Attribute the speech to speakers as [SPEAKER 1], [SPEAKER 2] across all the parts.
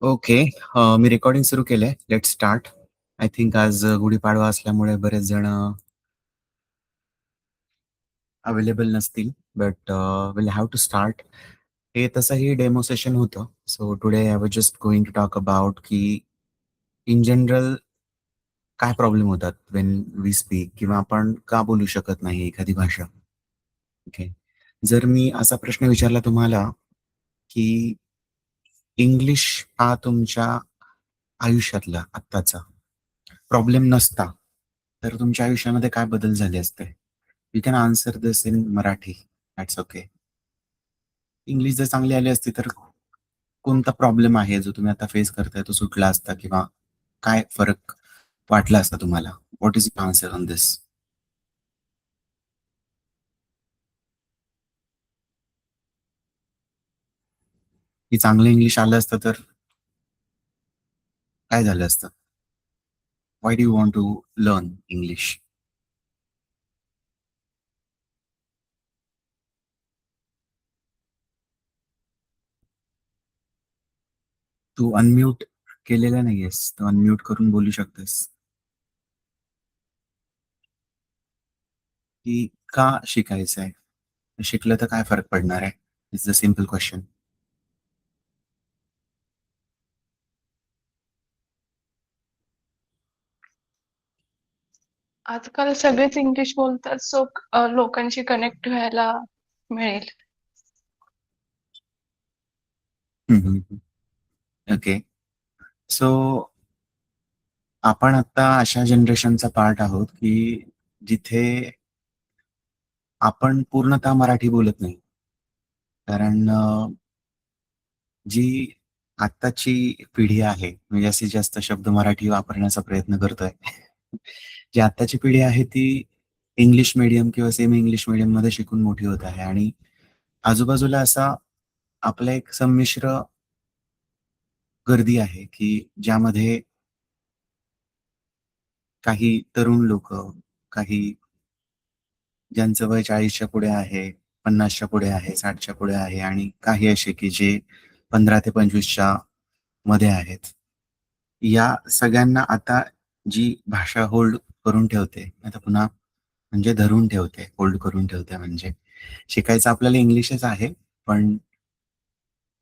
[SPEAKER 1] Okay. मी recording सुरू केलंय. Let's start. I think आज गुढीपाडवा असल्यामुळे बरेच जण अवेलेबल नसतील. But will have to start. हे तसंही डेमो सेशन होतं. So today I was just going to talk about की इन जनरल काय प्रॉब्लेम होतात व्हेन वी स्पीक किंवा आपण का बोलू शकत नाही एखादी भाषा. ओके. जर मी असा प्रश्न विचारला तुम्हाला, की इंग्लिश हा तुमच्या आयुष्यातला आत्ताचा प्रॉब्लेम नसता, तर तुमच्या आयुष्यामध्ये काय बदल झाले असते? You can answer this in Marathi. That's okay. English जर चांगली आली असती, तर कोणता प्रॉब्लेम आहे जो तुम्ही आता फेस करताय तो सुटला असता किंवा काय फरक वाटला असता तुम्हाला? What is your answer on this? की चांगलं इंग्लिश आलं असतं तर काय झालं असतं? Why do you want to learn English? तू अनम्यूट केलेला नाहीयेस. तू अनम्यूट करून बोलू शकतेस. की का शिकायचं आहे? शिकलं तर काय फरक पडणार आहे? It's the simple question.
[SPEAKER 2] आजकाल सगळेच इंग्लिश बोलतात सो लोकांशी कनेक्ट व्हायला मिळेल.
[SPEAKER 1] ओके. सो आपण आता अशा जनरेशनचा पार्ट आहोत, की जिथे आपण पूर्णतः मराठी बोलत नाही. कारण जी आत्ताची पिढी आहे, मी जास्तीत जास्त शब्द मराठी वापरण्याचा प्रयत्न करतोय. जी आत्ताची पिढी आहे ती इंग्लिश मीडियम किंवा सेमी इंग्लिश मीडियममध्ये शिकून मोठी होत आहे आणि आजूबाजूला असा आपला एक संमिश्र गर्दी आहे, की ज्यामध्ये काही तरुण लोकं, काही ज्यांचं वय 40च्या पुढे आहे, 50च्या पुढे आहे, 60च्या पुढे आहे आणि काही असे की जे 15 ते 25च्या मध्ये आहेत. या सगळ्यांना आता जी भाषा होल्ड करून ठेवते, आता पुन्हा म्हणजे धरून ठेवते, होल्ड करून ठेवते म्हणजे शिकायचं आपल्याला इंग्लिशच आहे. पण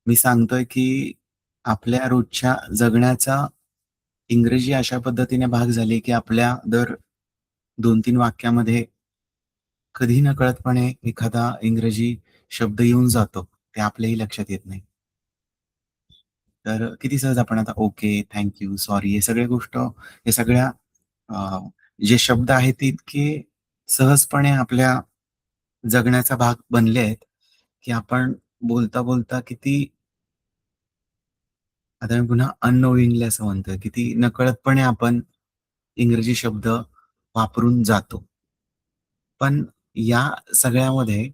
[SPEAKER 1] मी सांगतोय की आपल्या रोजच्या जगण्याचा इंग्रजी अशा पद्धतीने भाग झाली, की आपल्या दर 2-3 वाक्यामध्ये कधी नकळतपणे एखादा इंग्रजी शब्द येऊन जातो. ते आपल्याही लक्षात येत नाही. तर किती सहज आपण आता ओके, थँक यू, सॉरी हे सगळ्या अ, जे शब्द आहेत ते इतके सहजपणे आपल्या जगण्याचा भाग बनले आहेत, की आपण बोलता-बोलता किती आता मी पुन्हा अननोइंगली असं म्हणतोय, किती नकळतपणे आपण इंग्रजी शब्द वापरून जातो. पण या सगळ्यामध्ये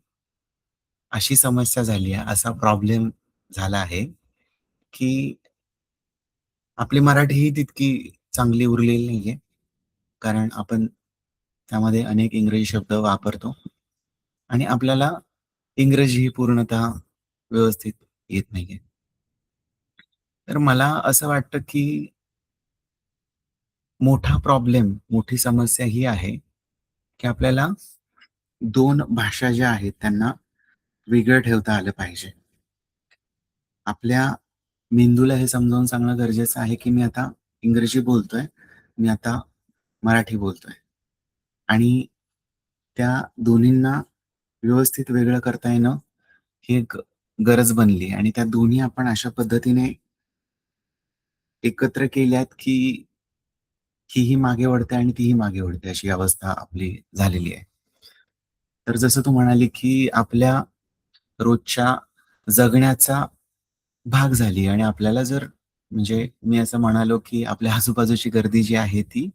[SPEAKER 1] अशी समस्या झाली आहे, असा प्रॉब्लेम झाला आहे, की आपली मराठी ही तितकी चांगली उरलेली नाहीये. कारण आपण त्यामध्ये अनेक इंग्रजी शब्द वापरतो आणि आपल्याला इंग्रजी ही पूर्णतः व्यवस्थित येत नाहीये. तर मला असं वाटतं, की मोठी समस्या ही आहे, की आपल्याला 2 भाषा ज्या आहेत त्यांना वेगळं ठेवता आलं पाहिजे. आपल्या मेंदूला हे समजावून सांगणं गरजेचं आहे, की मी आता इंग्रजी बोलतोय, मी आता मराठी बोलतोय आणि त्या दोन्हींना व्यवस्थित वेगळं करता येणं ही एक गरज बनली आणि त्या दोन्ही आपण अशा पद्धतीने एकत्र केल्यात, कीहीही मागे वळते आणि तीही मागे वळते अशी अवस्था आपली झालेली आहे. तर जसं तू म्हणाली, की आपल्या रोजच्या जगण्याचा भाग झाली आणि आपल्याला जर म्हणजे मी असं म्हणालो, की आपल्या आजूबाजूची गर्दी जी आहे ती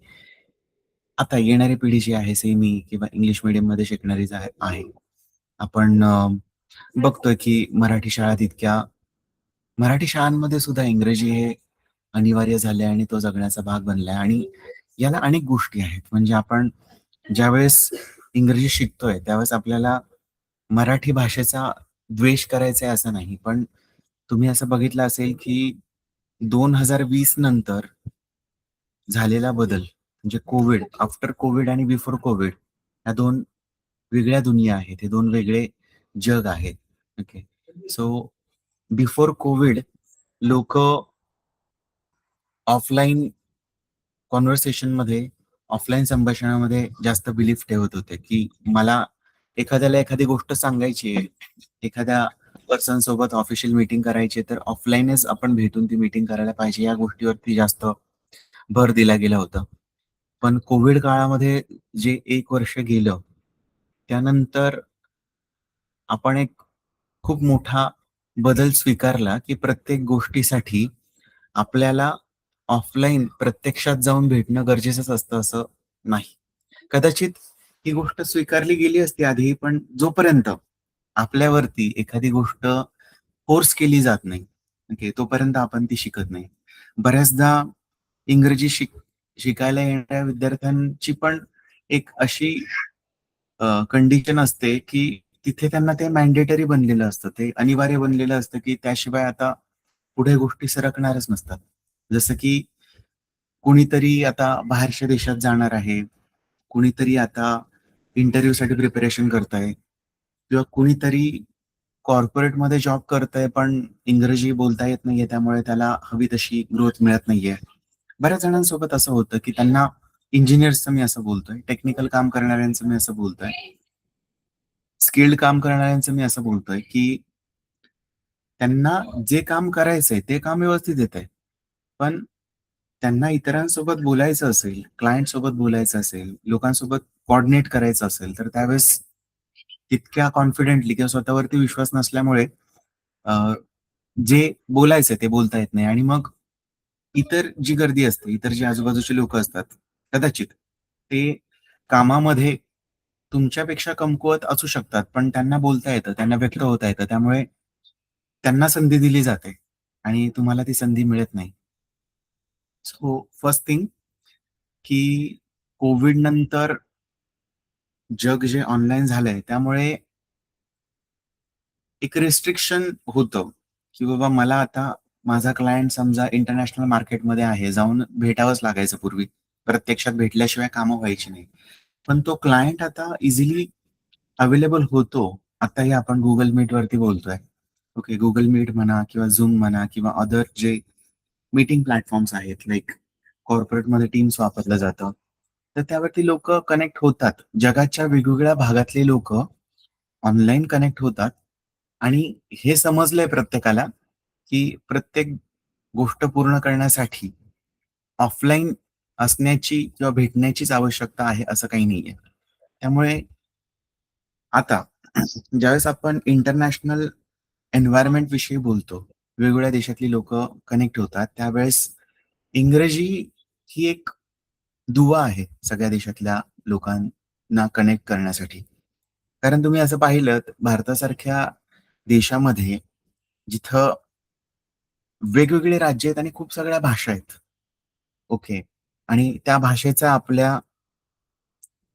[SPEAKER 1] आता येणारी पिढी जी आहे सेमी किंवा इंग्लिश मीडियममध्ये शिकणारी जी आहे. आपण बघतोय, की मराठी शाळांमध्ये सुद्धा इंग्रजी हे अनिवार्य झाले आणि तो जगण्याचा भाग बनलाय आणि याला अनेक गोष्टी आहेत. म्हणजे आपण ज्यावेळेस इंग्रजी शिकतोय, त्यावेळेस आपल्याला मराठी भाषेचा द्वेष करायचा आहे असं नाही. पण तुम्ही असं बघितलं असेल, की 2020 नंतर झालेला बदल म्हणजे कोविड, आफ्टर कोविड आणि बिफोर कोविड, ह्या दोन वेगळ्या दुनिया आहेत, हे दोन वेगळे जग आहेत. ओके. सो बिफोर कोविड लोक ऑफलाईन कॉन्व्हर्सेशनमध्ये, ऑफलाईन संभाषणामध्ये जास्त बिलीफ ठेवत होते, की मला एखाद्याला एखादी गोष्ट सांगायची आहे, एखाद्या पर्सन सोबत ऑफिशियल मीटिंग करायची आहे, तर ऑफलाईनच आपण भेटून ती मीटिंग करायला पाहिजे, या गोष्टीवरती जास्त भर दिला गेला होता. पण कोविड काळामध्ये जे 1 वर्ष गेलं, त्यानंतर आपण एक खूप मोठा बदल स्वीकारला, की प्रत्येक गोष्टीसाठी आपल्याला ऑफलाईन प्रत्यक्षात जाऊन भेटणं गरजेचंच असतं असं नाही. कदाचित ही गोष्ट स्वीकारली गेली असती आधी, पण जोपर्यंत आपल्यावरती एखादी गोष्ट फोर्स केली जात नाही, ओके, तोपर्यंत आपण ती शिकत नाही. बऱ्याचदा इंग्रजी शिकायला येणाऱ्या विद्यार्थ्यांची पण एक अशी कंडिशन असते, की तिथे त्यांना ते मॅन्डेटरी बनलेलं असतं. ते अनिवार्य बनलेलं असतं, की त्याशिवाय आता पुढे गोष्टी सरकणारच नसतात. जसं की कुणीतरी आता बाहेरच्या देशात जाणार आहे, कुणीतरी आता इंटरव्ह्यूसाठी प्रिपरेशन करतंय किंवा कुणीतरी कॉर्पोरेटमध्ये जॉब करतंय, पण इंग्रजी बोलता येत नाहीये, त्यामुळे त्याला हवी तशी ग्रोथ मिळत नाहीये. बऱ्याच जणांसोबत असं होतं, की त्यांना इंजिनिअर्सचं मी असं बोलतोय, टेक्निकल काम करणाऱ्यांचं मी असं बोलतोय, स्किल्ड काम करणाऱ्यांचं मी असं बोलतोय, की त्यांना जे काम करायचंय ते काम व्यवस्थित येतंय. पण त्यांना इतरांसोबत बोलायचं असेल, क्लायंट सोबत बोलायचं असेल, लोकांसोबत कोऑर्डिनेट करायचं असेल, तर त्यावेळेस तितक्या कॉन्फिडेंटली किंवा स्वतःवरती विश्वास नसल्यामुळे अ, जे बोलायचंय ते बोलता येत नाही आणि मग इतर जी गर्दी असते, इतर जी आजूबाजूची लोकं असतात, कदाचित ते कामामध्ये तुमच्यापेक्षा कमकुवत असू शकतात, पण त्यांना बोलता येतं, त्यांना व्यक्त होता येतं. त्यामुळे त्यांना संधी दिली जाते आणि तुम्हाला ती संधी मिळत नाही. सो फर्स्ट थिंग, की कोविड नंतर जग जे ऑनलाईन झालंय, त्यामुळे एक रिस्ट्रिक्शन होतं, की बाबा मला आता माझा क्लायंट समजा इंटरनॅशनल मार्केटमध्ये आहे, जाऊन भेटावंच लागायचं पूर्वी. प्रत्यक्षात भेटल्याशिवाय कामं व्हायची नाही. पण तो क्लायंट आता इझिली अवेलेबल होतो. आताही आपण Google Meetवरती बोलतोय. ओके, Google Meet म्हणा किंवा Zoom म्हणा किंवा अदर जे मीटिंग प्लॅटफॉर्म्स आहेत, लाइक कॉर्पोरेटमध्ये Teams वापरलं जातं. तर त्यावरती लोकं कनेक्ट होतात. जगाच्या वेगवेगळ्या भागातले लोकं ऑनलाईन कनेक्ट होतात आणि हे समजलंय प्रत्येकाला, की प्रत्येक गोष्ट पूर्ण करण्यासाठी ऑफलाईन असण्याची किंवा भेटण्याचीच आवश्यकता आहे, असं काही नाहीये. त्यामुळे आता ज्यावेळेस आपण इंटरनॅशनल एन्व्हायर्नमेंट विषयी बोलतो, वेगवेगळ्या देशातली लोकं कनेक्ट होतात, त्यावेळेस इंग्रजी ही एक दुवा आहे सगळ्या देशातल्या लोकांना कनेक्ट करण्यासाठी. कारण तुम्ही असं पाहिलंत भारतासारख्या देशामध्ये जिथं वेगवेगळे राज्य आहेत आणि खूप सगळ्या भाषा आहेत. ओके. आणि त्या भाषेचा आपल्या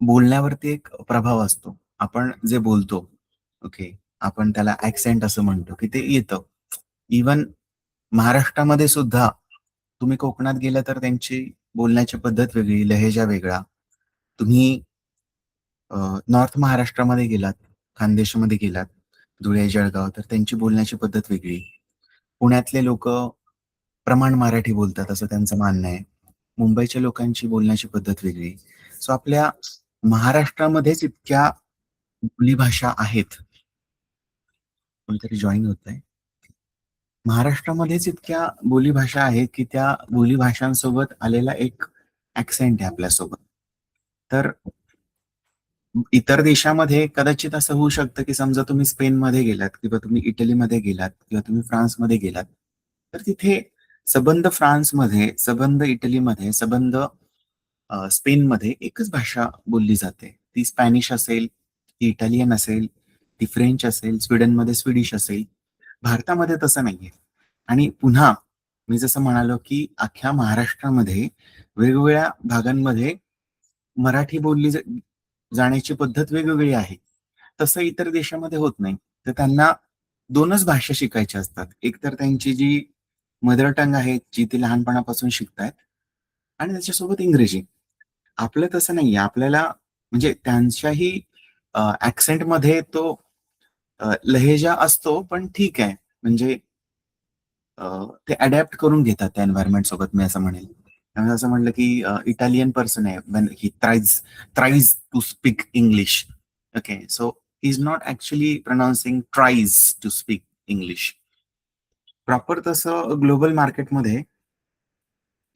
[SPEAKER 1] बोलण्यावरती एक प्रभाव असतो. आपण जे बोलतो, ओके, आपण त्याला ॲक्सेंट असं म्हणतो, की ते येतं. इव्हन महाराष्ट्रामध्ये सुद्धा तुम्ही कोकणात गेला तर त्यांची बोलण्याची पद्धत वेगळी, लहेजा वेगळा. तुम्ही नॉर्थ महाराष्ट्रामध्ये गेलात, खानदेशमध्ये गेलात, धुळे, जळगाव, तर त्यांची बोलण्याची पद्धत वेगळी. पुण्यातले लोकं प्रमाण मराठी बोलतात असं त्यांचं म्हणणं आहे. मुंबईच्या लोकांची बोलण्याची पद्धत वेगळी. सो आपल्या महाराष्ट्रामध्येच इतक्या बोलीभाषा आहेत. कोणीतरी जॉइन होतंय. महाराष्ट्रामध्येच इतक्या बोलीभाषा आहेत, की त्या बोलीभाषांसोबत आलेला एक ॲक्सेंट आहे आपल्यासोबत. तर इतर देशामध्ये कदाचित असं होऊ शकतं, की समजा तुम्ही स्पेनमध्ये गेलात किंवा तुम्ही इटलीमध्ये गेलात किंवा तुम्ही फ्रान्समध्ये गेलात, तर तिथे सबंध फ्रान्समध्ये, सबंध इटलीमध्ये, सबंध स्पेनमध्ये एकच भाषा बोलली जाते. ती स्पॅनिश असेल, ती इटालियन असेल, ती फ्रेंच असेल, स्वीडनमध्ये स्वीडिश असेल. भारतामध्ये तसं नाहीये. आणि पुन्हा मी जसं म्हणालो, की अख्ख्या महाराष्ट्रामध्ये वेगवेगळ्या भागांमध्ये मराठी बोलली जाण्याची पद्धत वेगवेगळी आहे. तसं इतर देशामध्ये होत नाही. तर त्यांना 2च भाषा शिकायच्या असतात. एक तर त्यांची जी मदर टंग आहे जी ते लहानपणापासून शिकतायत आणि त्याच्यासोबत इंग्रजी. आपलं तसं नाहीये. आपल्याला म्हणजे त्यांच्याही ॲक्सेंटमध्ये तो लहेजा असतो, पण ठीक आहे. म्हणजे ते अडॅप्ट करून घेतात त्या एन्व्हायर्नमेंट सोबत मी असं म्हणेल. त्यामुळे असं म्हटलं की इटालियन पर्सन आहे, he tries to speak English. Okay, so he is not actually pronouncing tries to speak English. Proper तसं ग्लोबल मार्केटमध्ये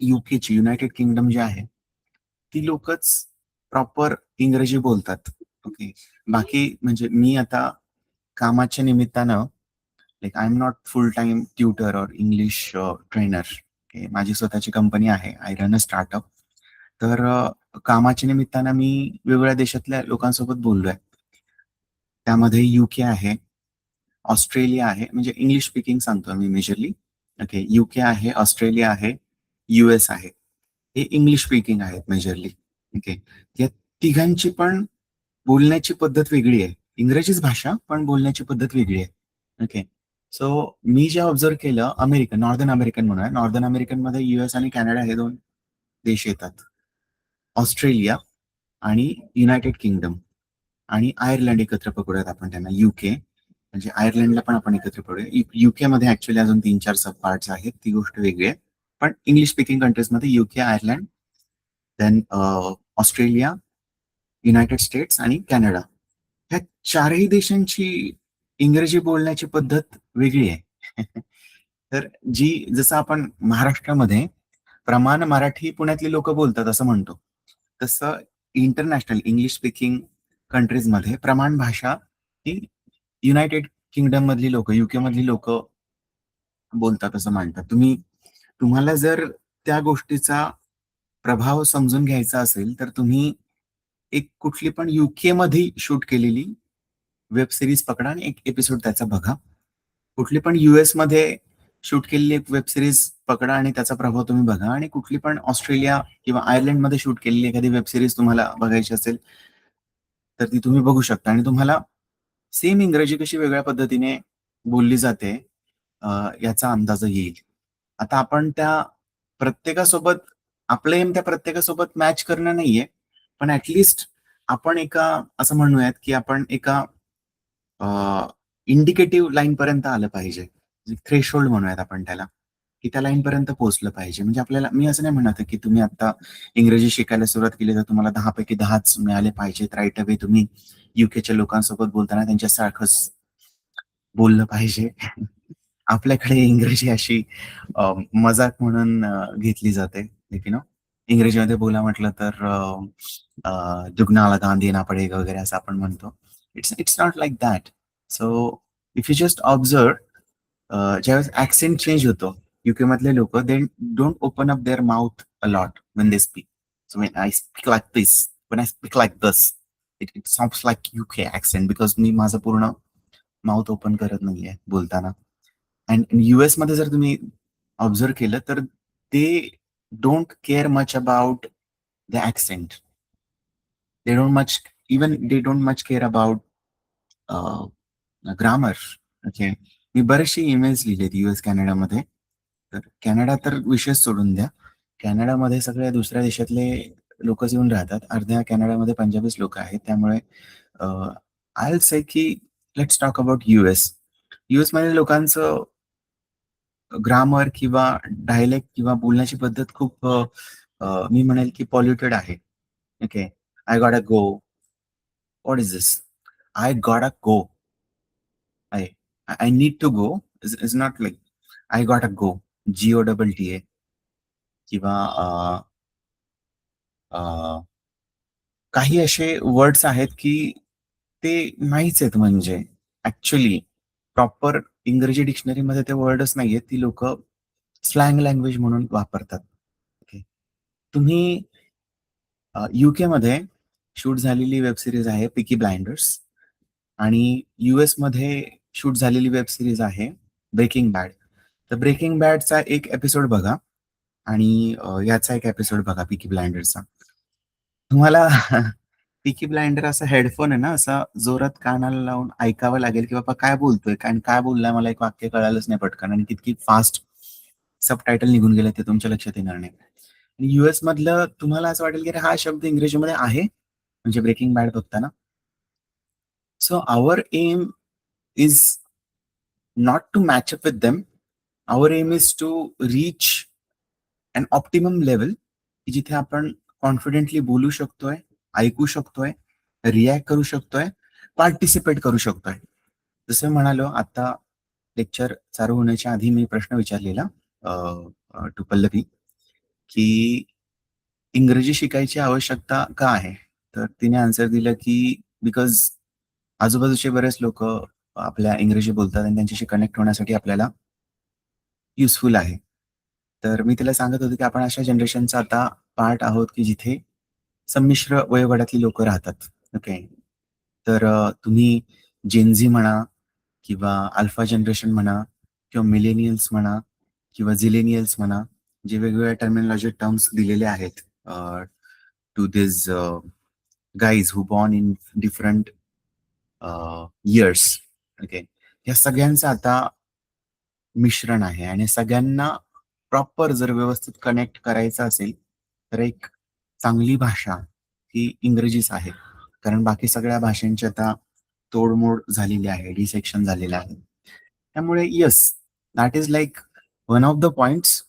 [SPEAKER 1] यूकेची युनायटेड किंगडम जे आहे, ती लोकच प्रॉपर इंग्रजी बोलतात. ओके. बाकी म्हणजे मी आता कामाच्या निमित्तानं like I am not full time tutor or English trainer. Okay. माझी स्वतःची कंपनी आहे. I run a startup. तर कामाच्या निमित्तानं मी वेगवेगळ्या देशातल्या लोकांसोबत बोललोय. त्यामध्ये युके आहे, ऑस्ट्रेलिया आहे, म्हणजे इंग्लिश स्पीकिंग सांगतो मी मेजरली. ओके. युके आहे, ऑस्ट्रेलिया आहे, यूएस आहे. हे इंग्लिश स्पीकिंग आहेत मेजरली. ओके. या तिघांची पण बोलण्याची पद्धत वेगळी आहे. इंग्रजीच भाषा, पण बोलण्याची पद्धत वेगळी आहे. ओके. सो मी जे ऑब्झर्व्ह केलं, नॉर्दर्न अमेरिकन म्हणूया. नॉर्दर्न अमेरिकनमध्ये यूएस आणि कॅनडा हे 2 देश येतात. ऑस्ट्रेलिया आणि युनायटेड किंगडम आणि आयर्लंड एकत्र पकडूयात आपण त्यांना. युके म्हणजे आयर्लंडला पण आपण एकत्र पडूया. युकेमध्ये ऍक्च्युअली अजून 3-4 सब पार्ट्स आहेत. ती गोष्ट वेगळी आहे. पण इंग्लिश स्पीकिंग कंट्रीजमध्ये UK, Ireland, then Australia, United States आणि कॅनडा. ह्या चारही देशांची इंग्रजी बोलण्याची पद्धत वेगळी आहे. तर जसं आपण महाराष्ट्रामध्ये प्रमाण मराठी पुण्यातली लोक बोलतात असं म्हणतो, तसं इंटरनॅशनल इंग्लिश स्पीकिंग कंट्रीजमध्ये प्रमाण भाषा ही युनायटेड किंगडम मधली लोक, युके मधली लोक बोलतात असं मानतात. तुम्हाला जर त्या गोष्टीचा प्रभाव समजून घ्यायचा असेल, तर तुम्ही एक कुठली पण युके मध्ये शूट केलेली वेब सिरीज पकडा आणि एक एपिसोड त्याचा बघा. कुठली पण यूएस मध्ये शूट केलेली एक वेब सिरीज पकडा आणि त्याचा प्रभाव तुम्ही बघा, आणि कुठली पण ऑस्ट्रेलिया किंवा आयर्लंड मध्ये शूट केलेली एखादी वेब सिरीज तुम्हाला बघायची असेल, तर ती तुम्ही बघू शकता आणि तुम्हाला सेम इंग्रजी कशी वेगळ्या पद्धतीने बोलली जाते याचा अंदाज येईल. आता आपण त्या प्रत्येकासोबत आपलं एम त्या प्रत्येकासोबत मॅच करणं नाहीये, पण ऍटलिस्ट आपण असं म्हणूयात की आपण एका इंडिकेटिव्ह लाईन पर्यंत आलं पाहिजे. थ्रेशोल्ड म्हणूयात आपण त्याला, की त्या लाईन पर्यंत पोहोचलं पाहिजे. म्हणजे आपल्याला, मी असं नाही म्हणत की तुम्ही आता इंग्रजी शिकायला सुरुवात केली तर तुम्हाला 10 पैकी 10च मिळाले पाहिजेत. राईट अवे तुम्ही युकेच्या लोकांसोबत बोलताना त्यांच्यासारखंच बोललं पाहिजे. आपल्याकडे इंग्रजी अशी मजाक म्हणून घेतली जाते. यु नो, इंग्रजीमध्ये बोला म्हटलं तर दुगना आला गांधी ना पडेगा वगैरे असं आपण म्हणतो. It's not like that. So if you just observe, ज्यावेळेस ऍक्सेंट चेंज होतो, युके मधले लोक they don't open up their mouth a lot when they speak. So when I speak like this, when I speak like this, it sounds like UK accent, because मी माझं पूर्ण mouth open करत नाहीये बोलताना. And US मध्ये जर तुम्ही observe केलं तर ते don't care much about the accent. They don't much care about grammar. Okay. मी बरेचसे ईमेल्स लिहिलेत युएस कॅनडामध्ये. तर कॅनडा तर विषय सोडून द्या. कॅनडामध्ये सगळ्या दुसऱ्या देशातले लोकच येऊन राहतात. अर्ध्या कॅनडामध्ये पंजाबीच लोक आहेत. त्यामुळे आय विल से की let's talk about US. US मध्ये लोकांचं ग्रामर किंवा डायलेक्ट किंवा बोलण्याची पद्धत खूप मी म्हणेल की पॉल्युटेड आहे. Okay. I got a go. What is this? I got a go. I I need to go is not like I got a go. GOTTA किंवा काही असे वर्ड्स आहेत की ते नाहीच आहेत. म्हणजे ऍक्च्युली प्रॉपर इंग्रजी डिक्शनरीमध्ये ते वर्डच नाहीयेत. ती लोक स्लँग लँग्वेज म्हणून वापरतात. ओके. तुम्ही युके मध्ये शूट झालेली वेब सिरीज आहे पिकी ब्लाइंडर्स, आणि युएस मध्ये शूट झालेली वेब सिरीज आहे ब्रेकिंग बॅड. तर ब्रेकिंग बॅडचा एक एपिसोड बघा आणि याचा एक एपिसोड बघा पिकी ब्लाइंडरचा. तुम्हाला पिकी ब्लाइंडर असा हेडफोन आहे ना, असा जोरात कानाला लावून ऐकावं लागेल की बाबा काय बोलतोय, काय काय बोललाय, मला एक वाक्य कळालंच नाही पटकन, आणि किती फास्ट सबटायटल निघून गेले ते तुमच्या लक्षात येणार नाही. आणि US मधलं तुम्हाला असं वाटेल की अरे हा शब्द इंग्रजीमध्ये आहे, म्हणजे ब्रेकिंग बॅड बघताना. So our aim is not to match up with them. Our aim is to reach an optimum level, की जिथे आपण कॉन्फिडेंटली बोलू शकतोय, ऐकू शकतोय, रिॲक्ट करू शकतोय, पार्टिसिपेट करू शकतोय. जसं मी म्हणालो, आता लेक्चर चालू होण्याच्या आधी मी प्रश्न विचारलेला टू पल्लवी, की इंग्रजी शिकायची आवश्यकता का आहे? तर तिने आन्सर दिलं, की बिकॉज आजूबाजूचे बरेच लोकं आपल्या इंग्रजी बोलतात आणि त्यांच्याशी कनेक्ट होण्यासाठी आपल्याला युजफुल आहे. तर मी तिला सांगत होतो, की आपण अशा जनरेशनचा आता पार्ट आहोत, की जिथे संमिश्र वयोगटातली लोकं राहतात. ओके. तर तुम्ही जेन झी म्हणा किंवा अल्फा जनरेशन म्हणा किंवा मिलेनियल्स म्हणा किंवा झिलेनियल्स म्हणा, जे वेगवेगळ्या टर्मिनॉलॉजी टर्म्स दिलेले आहेत to this guys who born in different years. Okay. या सगळ्यांचं आता मिश्रण आहे आणि सगळ्यांना प्रॉपर जर व्यवस्थित कनेक्ट करायचं असेल, तर एक चांगली भाषा ही इंग्रजीच आहे. कारण बाकी सगळ्या भाषांची आता तोडमोड झालेली आहे, डिसेक्शन झालेलं आहे. त्यामुळे yes, that is like one of the points,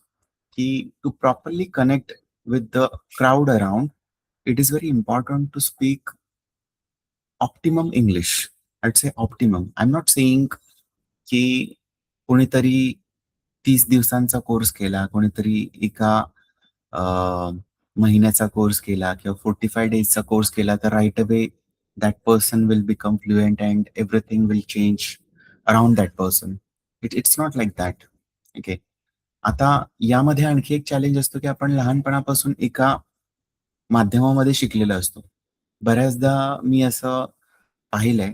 [SPEAKER 1] की to properly connect with the crowd around, it is very important to speak optimum English. I'd say optimum. I am not saying की कोणीतरी 30 दिवसांचा course केला, कोणीतरी एका अ, महिन्याचा course केला किंवा 45 डेजचा कोर्स केला, तर right away that person will become fluent and everything will change around that person. It's not like that. Okay. आता यामध्ये आणखी एक चॅलेंज असतो, की आपण लहानपणापासून एका माध्यमामध्ये शिकलेलो असतो. बऱ्याचदा मी असं पाहिलंय,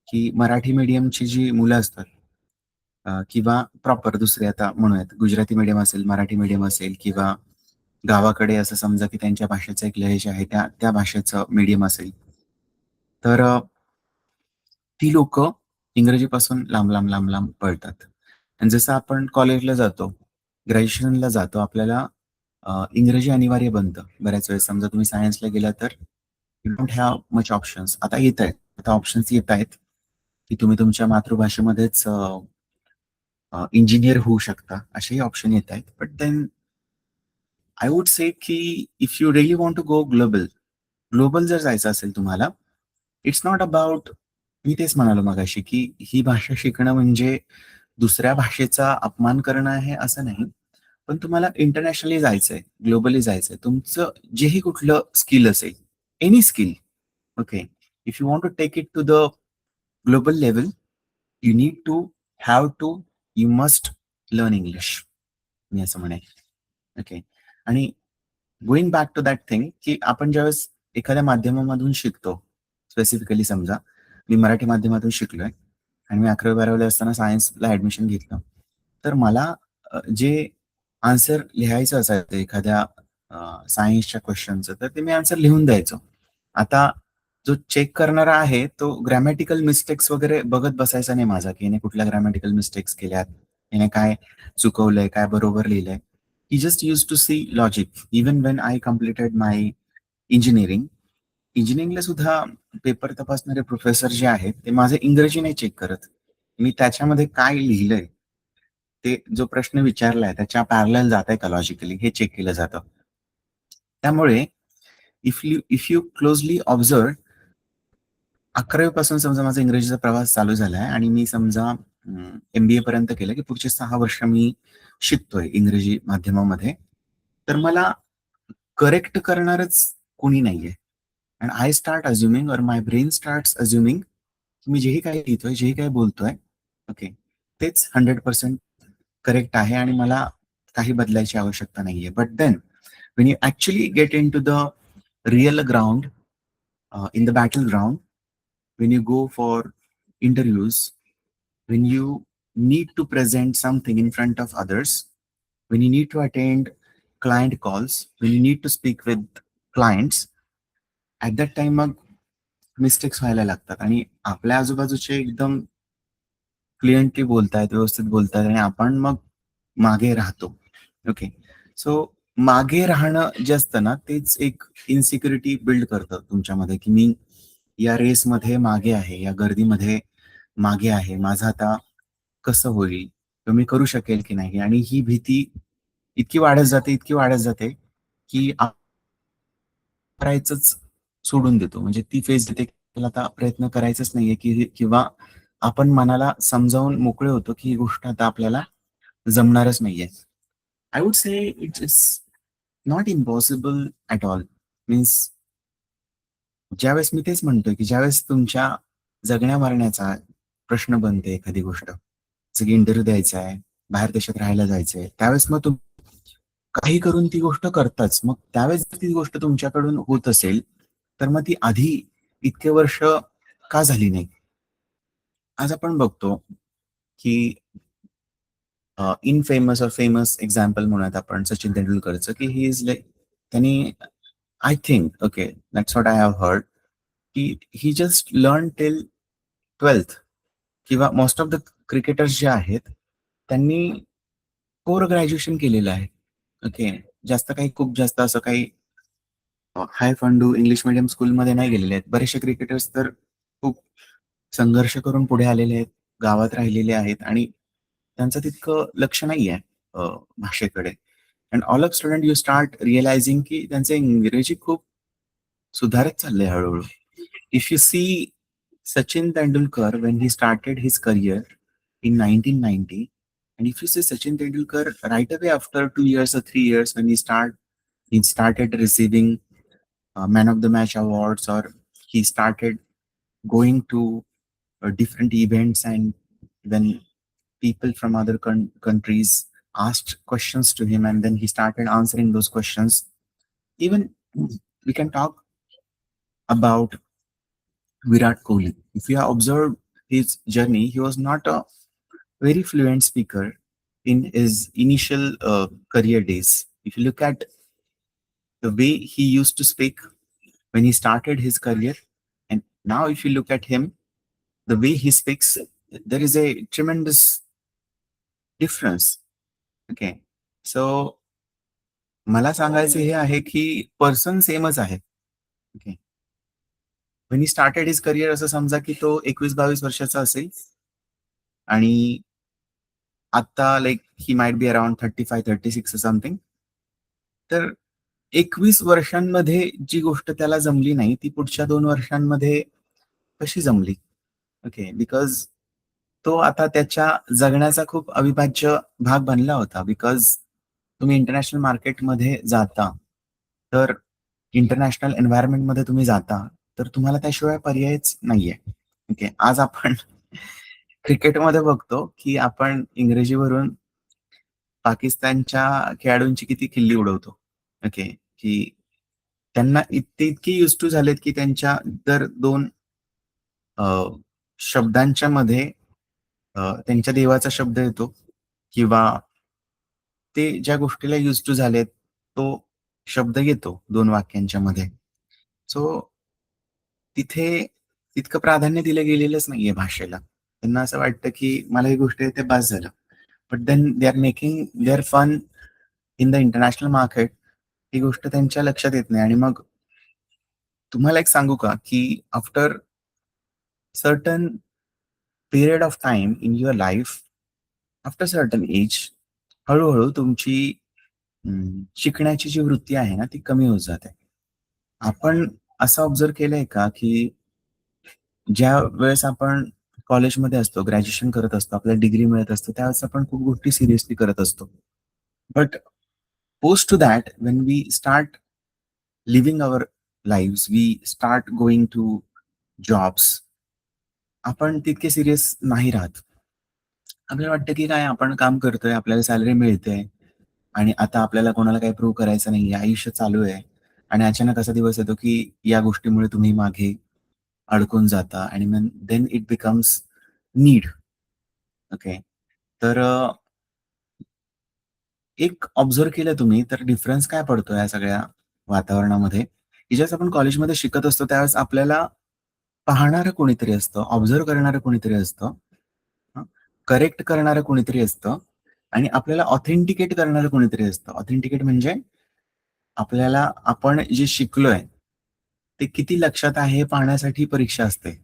[SPEAKER 1] की मराठी मीडियमची जी मुलं असतात किंवा प्रॉपर दुसरे आता म्हणूयात गुजराती मीडियम असेल, मराठी मीडियम असेल किंवा गावाकडे असं समजा की त्यांच्या भाषेचा एक लहेजा आहे, त्या त्या भाषेचं मीडियम असेल. तर ती लोकं इंग्रजीपासून लांब, लांब, लांब, लांब पळतात. आणि जसं आपण कॉलेजला जातो, ग्रॅज्युएशनला जातो, आपल्याला इंग्रजी अनिवार्य बनतं. बऱ्याच वेळेस समजा तुम्ही सायन्सला गेला तर you don't have much options. आता येतायत. आता ऑप्शन्स येतायत, की तुम्ही तुमच्या मातृभाषेमध्येच इंजिनिअर होऊ शकता. असेही ऑप्शन येतायत. But then I would say की if you really want to go global, global जर जायचं असेल तुम्हाला, इट्स नॉट अबाउट, मी तेच म्हणालो मगाशी, की ही भाषा शिकणं म्हणजे दुसऱ्या भाषेचा अपमान करणं आहे असं नाही. पण तुम्हाला इंटरनॅशनली जायचंय, ग्लोबली जायचंय. तुमचं जेही कुठलं स्किल असेल, any skill, okay. If you want to take it to the global level, you need to have to, you must learn English. मी असं म्हणेन. ओके. आणि going back to that thing, की आपण ज्यावेळेस एखाद्या माध्यमामधून शिकतो, स्पेसिफिकली समजा मी मराठी माध्यमातून शिकलोय आणि मी 11वी-12वी असताना सायन्सला ऍडमिशन घेतलं. तर मला जे आन्सर लिहायचं असायचं एखाद्या सायन्सच्या क्वेश्चनचं, तर ते मी आन्सर लिहून द्यायचो. आता जो चेक करणारा आहे, तो ग्रॅमॅटिकल मिस्टेक्स वगैरे बघत बसायचा नाही माझा, की याने कुठल्या ग्रॅमॅटिकल मिस्टेक्स केल्यात, याने काय चुकवलंय, काय बरोबर लिहिलंय. He just used to see logic. Even when I completed my engineering, इंजिनिअरिंगला सुद्धा पेपर तपासणारे प्रोफेसर जे आहेत, ते माझं इंग्रजी नाही चेक करत. मी त्याच्यामध्ये काय लिहिलंय, ते जो प्रश्न विचारलाय त्याच्या पॅरलल जातंय का लॉजिकली, हे चेक केलं जातं. त्यामुळे इफ यू क्लोजली ऑब्झर्व्ह, 11वी पासून समजा माझा इंग्रजीचा प्रवास चालू झालाय आणि मी समजा MBA पर्यंत केलं, की पुढचे 6 वर्ष मी शिकतोय इंग्रजी माध्यमामध्ये. तर मला करेक्ट करणारच कोणी नाहीये. And I start assuming or my brain starts assuming, की मी जेही काही लिहितोय, जेही काही बोलतोय, ओके, तेच 100% करेक्ट आहे आणि मला काही बदलायची आवश्यकता नाहीये. But then when you actually get into the real ground, in the battle ground, when you go for interviews, when you need to present something in front of others, when you need to attend client calls, when you need to speak with clients, at that time मग mistakes व्हायला लागतात आणि आपल्या आजूबाजूचे एकदम fluently बोलतायत, व्यवस्थित बोलतायत आणि आपण मग मागे राहतो. ओके. सो मागे राहणं जे असतं ना, तेच एक इन्सिक्युरिटी बिल्ड करतं तुमच्यामध्ये, की मी या रेसमध्ये मागे आहे, या गर्दीमध्ये मागे आहे. माझं आता कसं होईल? किंवा मी करू शकेल की नाही? आणि ही भीती इतकी वाढत जाते, इतकी वाढत जाते, की करायचंच सोडून देतो. म्हणजे ती फेज येते, की आपल्याला आता प्रयत्न करायचाच नाहीये, की किंवा आपण मनाला समजावून मोकळे होतो, की ही गोष्ट आता आपल्याला जमणारच नाहीये. I would say it's not impossible at all. Means ज्यावेळेस मी तेच म्हणतोय, की ज्यावेळेस तुमच्या जगण्या-मरण्याचा प्रश्न बनते एखादी गोष्ट, जसं की इंटरव्ह्यू द्यायचा आहे, बाहेर देशात राहायला जायचंय, त्यावेळेस मग काही करून ती गोष्ट करताच. मग त्यावेळेस जर ती गोष्ट तुमच्याकडून होत असेल, तर मग ती आधी इतके वर्ष का झाली नाही? आज आपण बघतो, की इनफेमस और फेमस एक्झाम्पल म्हणूयात आपण सचिन तेंडुलकरचं, की ही इज लाइक त्यांनी I think okay, that's what I have heard, की ही जस्ट लर्न टिल 12th किंवा मोस्ट ऑफ द क्रिकेटर्स जे आहेत, त्यांनी कोर ग्रॅज्युएशन केलेलं आहे. ओके. जास्त काही खूप जास्त असं काही हाय फंडू इंग्लिश मीडियम स्कूलमध्ये नाही गेलेले आहेत. बरेचसे क्रिकेटर्स तर खूप संघर्ष करून पुढे आलेले आहेत, गावात राहिलेले आहेत आणि त्यांचं तितकं लक्ष नाहीये भाषेकडे. And all of student you start realizing की त्यांचं इंग्रजी खूप सुधारत चाललंय हळू-हळू. If you see Sachin Tendulkar when he started his career in 1990, and if you see Sachin Tendulkar right away after 2 years or 3 years when he started receiving man of the match awards, or he started going to different events, and when people from other countries asked questions to him and then he started answering those questions. Even we can talk about Virat Kohli. If you have observed his journey, he was not a very fluent speaker in his initial career days. If you look at the way he used to speak when he started his career, and now if you look at him, the way he speaks, there is a tremendous difference. Okay. So मला सांगायचं हे आहे की person सेमच आहे. Okay. when he started his career असं समजा की तो 21-22 वर्षाचा असेल आणि आता like he might be around 35-36 something. तर 21 वर्षांमध्ये जी गोष्ट त्याला जमली नाही, ती पुढच्या 2 वर्षांमध्ये कशी जमली? ओके. बिकॉज तो आता त्याच्या जगण्याचा खूप अविभाज्य भाग बनला होता. बिकॉज तुम्ही इंटरनॅशनल मार्केटमध्ये जाता, तर इंटरनॅशनल एन्व्हायर्नमेंटमध्ये तुम्ही जाता, तर तुम्हाला त्याशिवाय पर्यायच नाहीये. ओके. आज आपण क्रिकेटमध्ये बघतो, की आपण इंग्रजीवरून पाकिस्तानच्या खेळाडूंची किती खिल्ली उडवतो. ओके. की त्यांना ते इतके युज्ड टू झालेत, की त्यांच्या दर 2 अ, शब्दांच्या मध्ये त्यांच्या देवाचा शब्द येतो किंवा ते ज्या गोष्टीला युज्ड टू झालेत, तो शब्द येतो 2 वाक्यांच्या मध्ये. सो तिथे तितकं प्राधान्य दिलं गेलेलंच नाहीये भाषेला. त्यांना असं वाटतं, की मला ही गोष्ट येते बास झालं. But then they are making their fun in the international market. ही गोष्ट त्यांच्या लक्षात येत नाही आणि मग तुम्हाला एक सांगू का, की after certain period of time in your life, after certain age, हळू तुमची शिकण्याची जी वृत्ती आहे ना, ती कमी होत जाते. आपण असं ऑब्झर्व्ह केलंय का, की ज्यावेळेस आपण कॉलेजमध्ये असतो, ग्रॅज्युएशन करत असतो, आपल्याला डिग्री मिळत असते, त्यावेळेस आपण खूप गोष्टी सिरियसली करत असतो. But post to that when we start living our lives, we start going to jobs, आपण तितके सीरियस नाही राहत. आपल्याला वाटतं की काय आपण काम करतोय, आपल्याला सॅलरी मिळते आणि आता आपल्याला कोणाला काही प्रूव्ह करायचं नाहीये, आयुष्य चालू आहे आणि अचानक असा दिवस येतो की या गोष्टीमुळे तुम्ही मागे अडकून जाता आणि मग then it becomes need. Okay. तर एक ऑब्झर्व्ह केलं तुम्ही तर डिफरन्स काय पडतो या सगळ्या वातावरणामध्ये, की ज्यावेळेस आपण कॉलेजमध्ये शिकत असतो त्यावेळेस आपल्याला पाहणारं कोणीतरी असतं, ऑब्झर्व्ह करणारं कोणीतरी असतं, करेक्ट करणारं कोणीतरी असतं आणि आपल्याला ऑथेंटिकेट करणारं कोणीतरी असतं. ऑथेंटिकेट म्हणजे आपल्याला आपण जे शिकलोय, ते किती लक्षात आहे हे पाहण्यासाठी परीक्षा असते.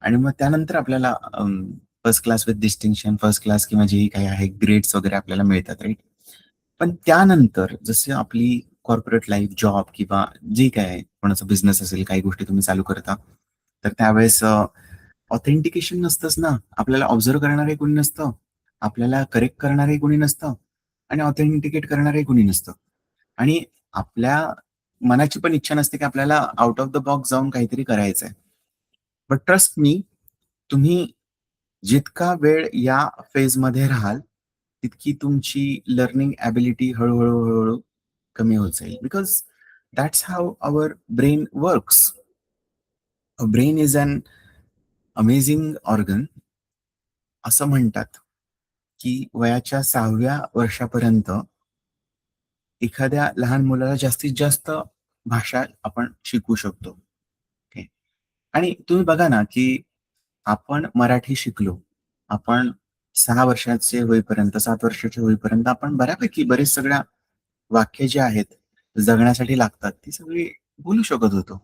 [SPEAKER 1] आणि मग त्यानंतर आपल्याला first class with distinction, first class किंवा जेही काही आहे ग्रेड्स वगैरे आपल्याला मिळतात, राइट? पण त्यानंतर जसे आपली कॉर्पोरेट लाईफ, जॉब किंवा जे काही आहे, कोणाचा बिझनेस असेल, काही गोष्टी तुम्ही चालू करता, तर त्यावेळेस ऑथेंटिकेशन नसतंच ना. आपल्याला ऑब्झर्व्ह करणारही कोणी नसतं, आपल्याला करेक्ट करणारही कोणी नसतं आणि ऑथेंटिकेट करणारही कोणी नसतं. आणि आपल्या मनाची पण इच्छा नसते, की आपल्याला आउट ऑफ द बॉक्स जाऊन काहीतरी करायचंय. बट ट्रस्ट मी, तुम्ही जितका वेळ या फेजमध्ये राहाल, तितकी तुमची लर्निंग एबिलिटी हळू-हळू कमी होत जाईल. Because that's how our brain works. Brain is an amazing organ. असं म्हणतात, की वयाच्या 6व्या वर्षापर्यंत एखाद्या लहान मुलाला जास्तीत जास्त भाषा आपण शिकवू शकतो. ओके. आणि तुम्ही बघा ना, की आपण मराठी शिकलो. आपण 6 वर्षाचे होईपर्यंत, 7 वर्षाचे होईपर्यंत आपण बऱ्यापैकी बरेच सगळ्या वाक्य जी आहेत, जगण्यासाठी लागतात, ती सगळी बोलू शकत होतो.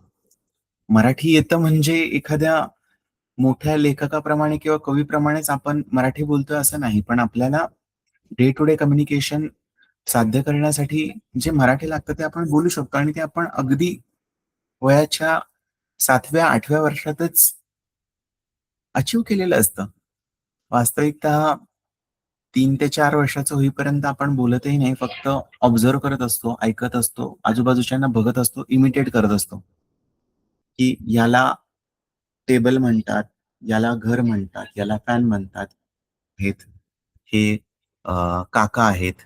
[SPEAKER 1] मराठी येतं म्हणजे एखाद्या मोठ्या लेखकाप्रमाणे किंवा कवीप्रमाणेच आपण मराठी बोलतोय असं नाही. पण आपल्याला डे टू डे कम्युनिकेशन साध्य करण्यासाठी जे मराठी लागतं ते आपण बोलू शकतो आणि ते आपण अगदी वयाच्या 7व्या-8व्या वर्षातच अचीव्ह केलेलं असतं. वास्तविकतः 3 ते 4 वर्षाचं होईपर्यंत आपण बोलतही नाही. फक्त ऑब्झर्व्ह करत असतो, ऐकत असतो, आजूबाजूच्यांना बघत असतो, इमिटेट करत असतो, की याला टेबल म्हणतात, याला घर म्हणतात, याला फॅन म्हणतात. आहेत. हे काका आहेत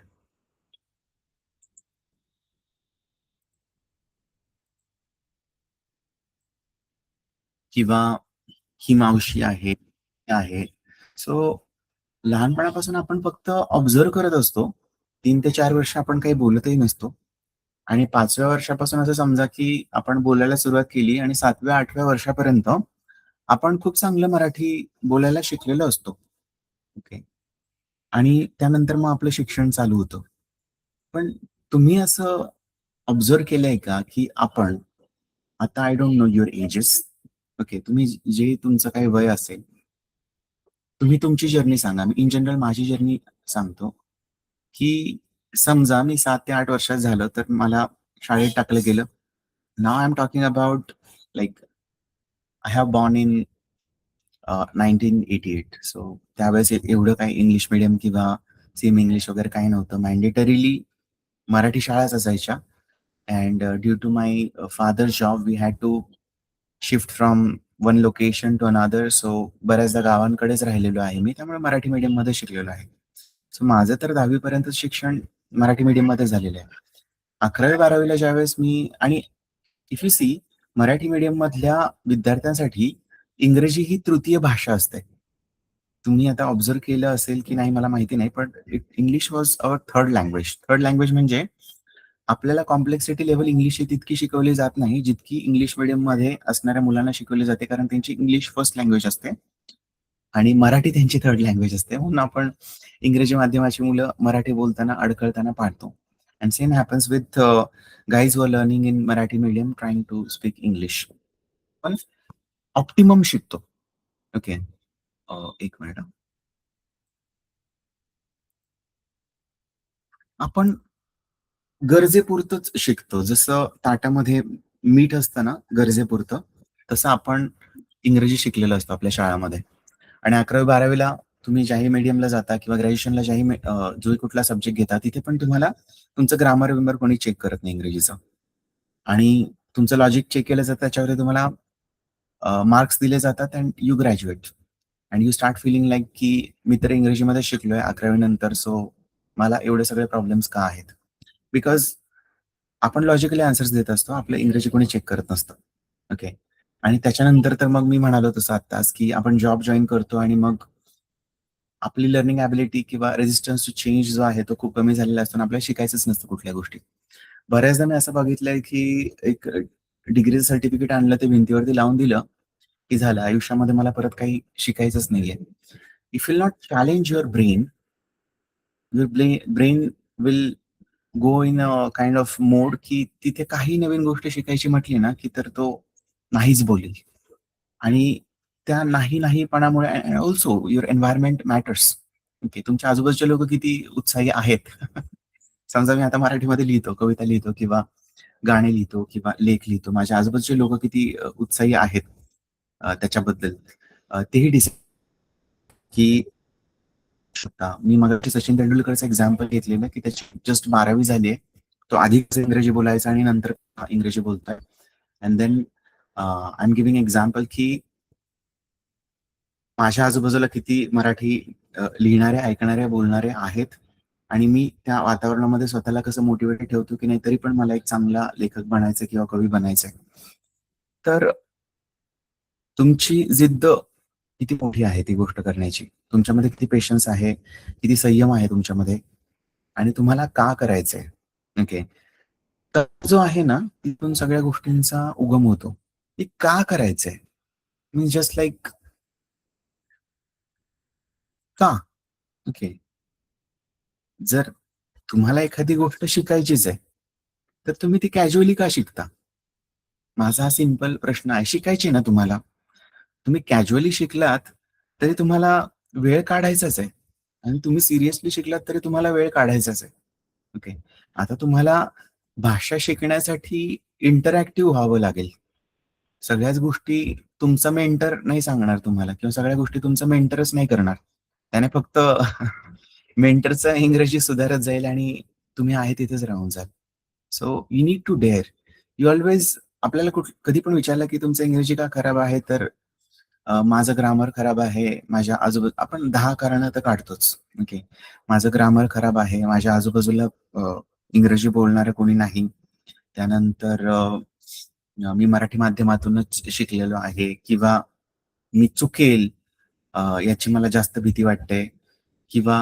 [SPEAKER 1] किंवा ही मावशी आहे, हे आहे. सो लहानपणापासून आपण फक्त ऑब्झर्व्ह करत असतो. 3 ते 4 वर्ष आपण काही बोलतही नसतो आणि 5व्या वर्षापासून असं समजा, की आपण बोलायला सुरुवात केली आणि 7व्या-8व्या वर्षापर्यंत आपण खूप चांगलं मराठी बोलायला शिकलेलो असतो. ओके. आणि त्यानंतर मग आपलं शिक्षण चालू होतं. पण तुम्ही असं ऑब्झर्व्ह केलंय का, की आपण आता I don't know your ages. Okay. तुम्ही जे तुमचं काही वय असेल, तुम्ही तुमची जर्नी सांगा. मी इन जनरल माझी जर्नी सांगतो, की समजा मी 7 ते 8 वर्षात झालं, तर मला शाळेत टाकलं गेलं. Now I am talking about like I have born in 1988. So त्यावेळेस एवढं काही इंग्लिश मीडियम किंवा सेमी इंग्लिश वगैरे काही नव्हतं. मॅन्डेटरीली मराठी शाळाच असायच्या. And due to my father's job we had to shift from one location to another. So बऱ्याचदा गावांकडेच राहिलेलो आहे मी. त्यामुळे मराठी मीडियममध्ये शिकलेलो आहे. सो माझं तर 10वी पर्यंत शिक्षण मराठी मीडियममध्ये झालेलं आहे. 11वी-12वी ज्यावेळेस मी आणि इफ यू सी मराठी मीडियममधल्या विद्यार्थ्यांसाठी इंग्रजी ही तृतीय भाषा असते. तुम्ही आता ऑब्झर्व्ह केलं असेल की नाही मला माहिती नाही, पण English was our third language. Third language म्हणजे आपल्याला कॉम्प्लेक्सिटी लेव्हल इंग्लिश ही तितकी शिकवली जात नाही, जितकी इंग्लिश मीडियममध्ये असणाऱ्या मुलांना शिकवली जाते. कारण त्यांची इंग्लिश फर्स्ट लँग्वेज असते आणि मराठी त्यांची थर्ड लँग्वेज असते. म्हणून आपण इंग्रजी माध्यमाची मुलं मराठी बोलताना अडखळताना पाहतो. And same happens with guys who are learning in Marathi medium trying to speak English. पण ऑप्टिमम शिकतो. ओके. एक मिनिट हां. आपण गरजेपुरतंच शिकतो. जसं ताटामध्ये मीठ असतं ना गरजेपुरतं, तसं आपण इंग्रजी शिकलेलो असतो आपल्या शाळामध्ये. आणि 11वी-12वीला तुम्ही ज्याही मीडियमला जाता किंवा ग्रॅज्युएशनला जो कुठला सब्जेक्ट घेता, तिथे पण तुम्हाला तुमचं ग्रामर-बिमर कोणी चेक करत नाही इंग्रजीचं. आणि तुमचं लॉजिक चेक केलं जातं त्याच्यावरती तुम्हाला मार्क्स दिले जातात and you graduate. And you start feeling like की मी तर इंग्रजीमध्ये शिकलोय 11वी नंतर, सो मला एवढे सगळे प्रॉब्लेम्स का आहेत? बिकॉज आपण लॉजिकली आन्सर्स देत असतो. आपलं इंग्रजी कोणी चेक करत नसतं. ओके. आणि त्याच्यानंतर तर मग मी म्हणालो तसं आत्ताच, की आपण जॉब जॉइन करतो आणि मग आपली लर्निंग एबिलिटी किंवा रेझिस्टन्स टू चेंज जो आहे तो खूप कमी झालेला असतो आणि आपल्याला शिकायचंच नसतं कुठल्या गोष्टी. बऱ्याचदा मी असं बघितलंय, की एक डिग्रीचं सर्टिफिकेट आणलं ते भिंतीवरती लावून दिलं, की झालं आयुष्यामध्ये मला परत काही शिकायचंच नाहीये. If you will not challenge your brain, your brain will go in a kind of mode की तिथे काही नवीन गोष्ट शिकायची म्हटली ना, की तर तो नाहीच बोलेल. आणि त्या नाहीपणामुळे also your environment matters. Okay. तुमच्या आजूबाजूचे लोकं किती उत्साही आहेत. समजा मी आता मराठीमध्ये लिहितो, कविता लिहितो किंवा गाणे लिहितो किंवा लेख लिहितो. माझ्या आजूबाजूचे लोकं किती उत्साही आहेत त्याच्याबद्दल. तेही की शकता. मी मगाशी सचिन तेंडुलकरचं एक्झाम्पल घेतलेलं, की त्याची जस्ट 12वी झाली आहे. तो आधीच इंग्रजी बोलायचा आणि नंतर इंग्रजी बोलतोय. And then I am giving example की माझ्या आजूबाजूला किती मराठी लिहिणारे, ऐकणारे, बोलणारे आहेत आणि मी त्या वातावरणामध्ये स्वतःला कसं मोटिव्हेटेड ठेवतो, की नाही तरी पण मला एक चांगला लेखक बनायचं किंवा कवी बनायचंय. तर तुमची जिद्द किती मोठी आहे ती गोष्ट करण्याची. तुमच्यामध्ये किती पेशन्स आहे, किती संयम आहे तुमच्यामध्ये आणि तुम्हाला का करायचंय? ओके. तर जो आहे ना, तिथून सगळ्या गोष्टींचा उगम होतो. की का करायचंय? मीन्स जस्ट लाइक का? ओके. जर तुम्हाला एखादी गोष्ट शिकायचीच आहे, तर तुम्ही ती कॅज्युअली का शिकता? माझा हा सिंपल प्रश्न आहे. शिकायची ना तुम्हाला. तुम्ही कॅज्युअली शिकलात, तरी तुम्हाला वेळ काढायचाच आहे आणि तुम्ही सिरियसली शिकलात, तरी तुम्हाला वेळ काढायचाच आहे. ओके. आता तुम्हाला भाषा शिकण्यासाठी इंटरॅक्टिव्ह व्हावं लागेल. सगळ्याच गोष्टी तुमचा मेंटर नाही सांगणार तुम्हाला किंवा सगळ्या गोष्टी तुमचा मेंटरच नाही करणार. त्याने फक्त मेंटरचं इंग्रजी सुधारत जाईल आणि तुम्ही आहे तिथेच राहून जाल. So you need to dare. You always आपल्याला कधी पण विचारलं की तुमचं इंग्रजी का खराब आहे? तर माझं ग्रामर खराब आहे. माझ्या आपण 10 कारणं तर काढतोच. ओके. माझं ग्रामर खराब आहे. माझ्या आजूबाजूला इंग्रजी बोलणारं कोणी नाही. त्यानंतर मी मराठी माध्यमातूनच शिकलेलो आहे किंवा मी चुकेल याची मला जास्त भीती वाटते किंवा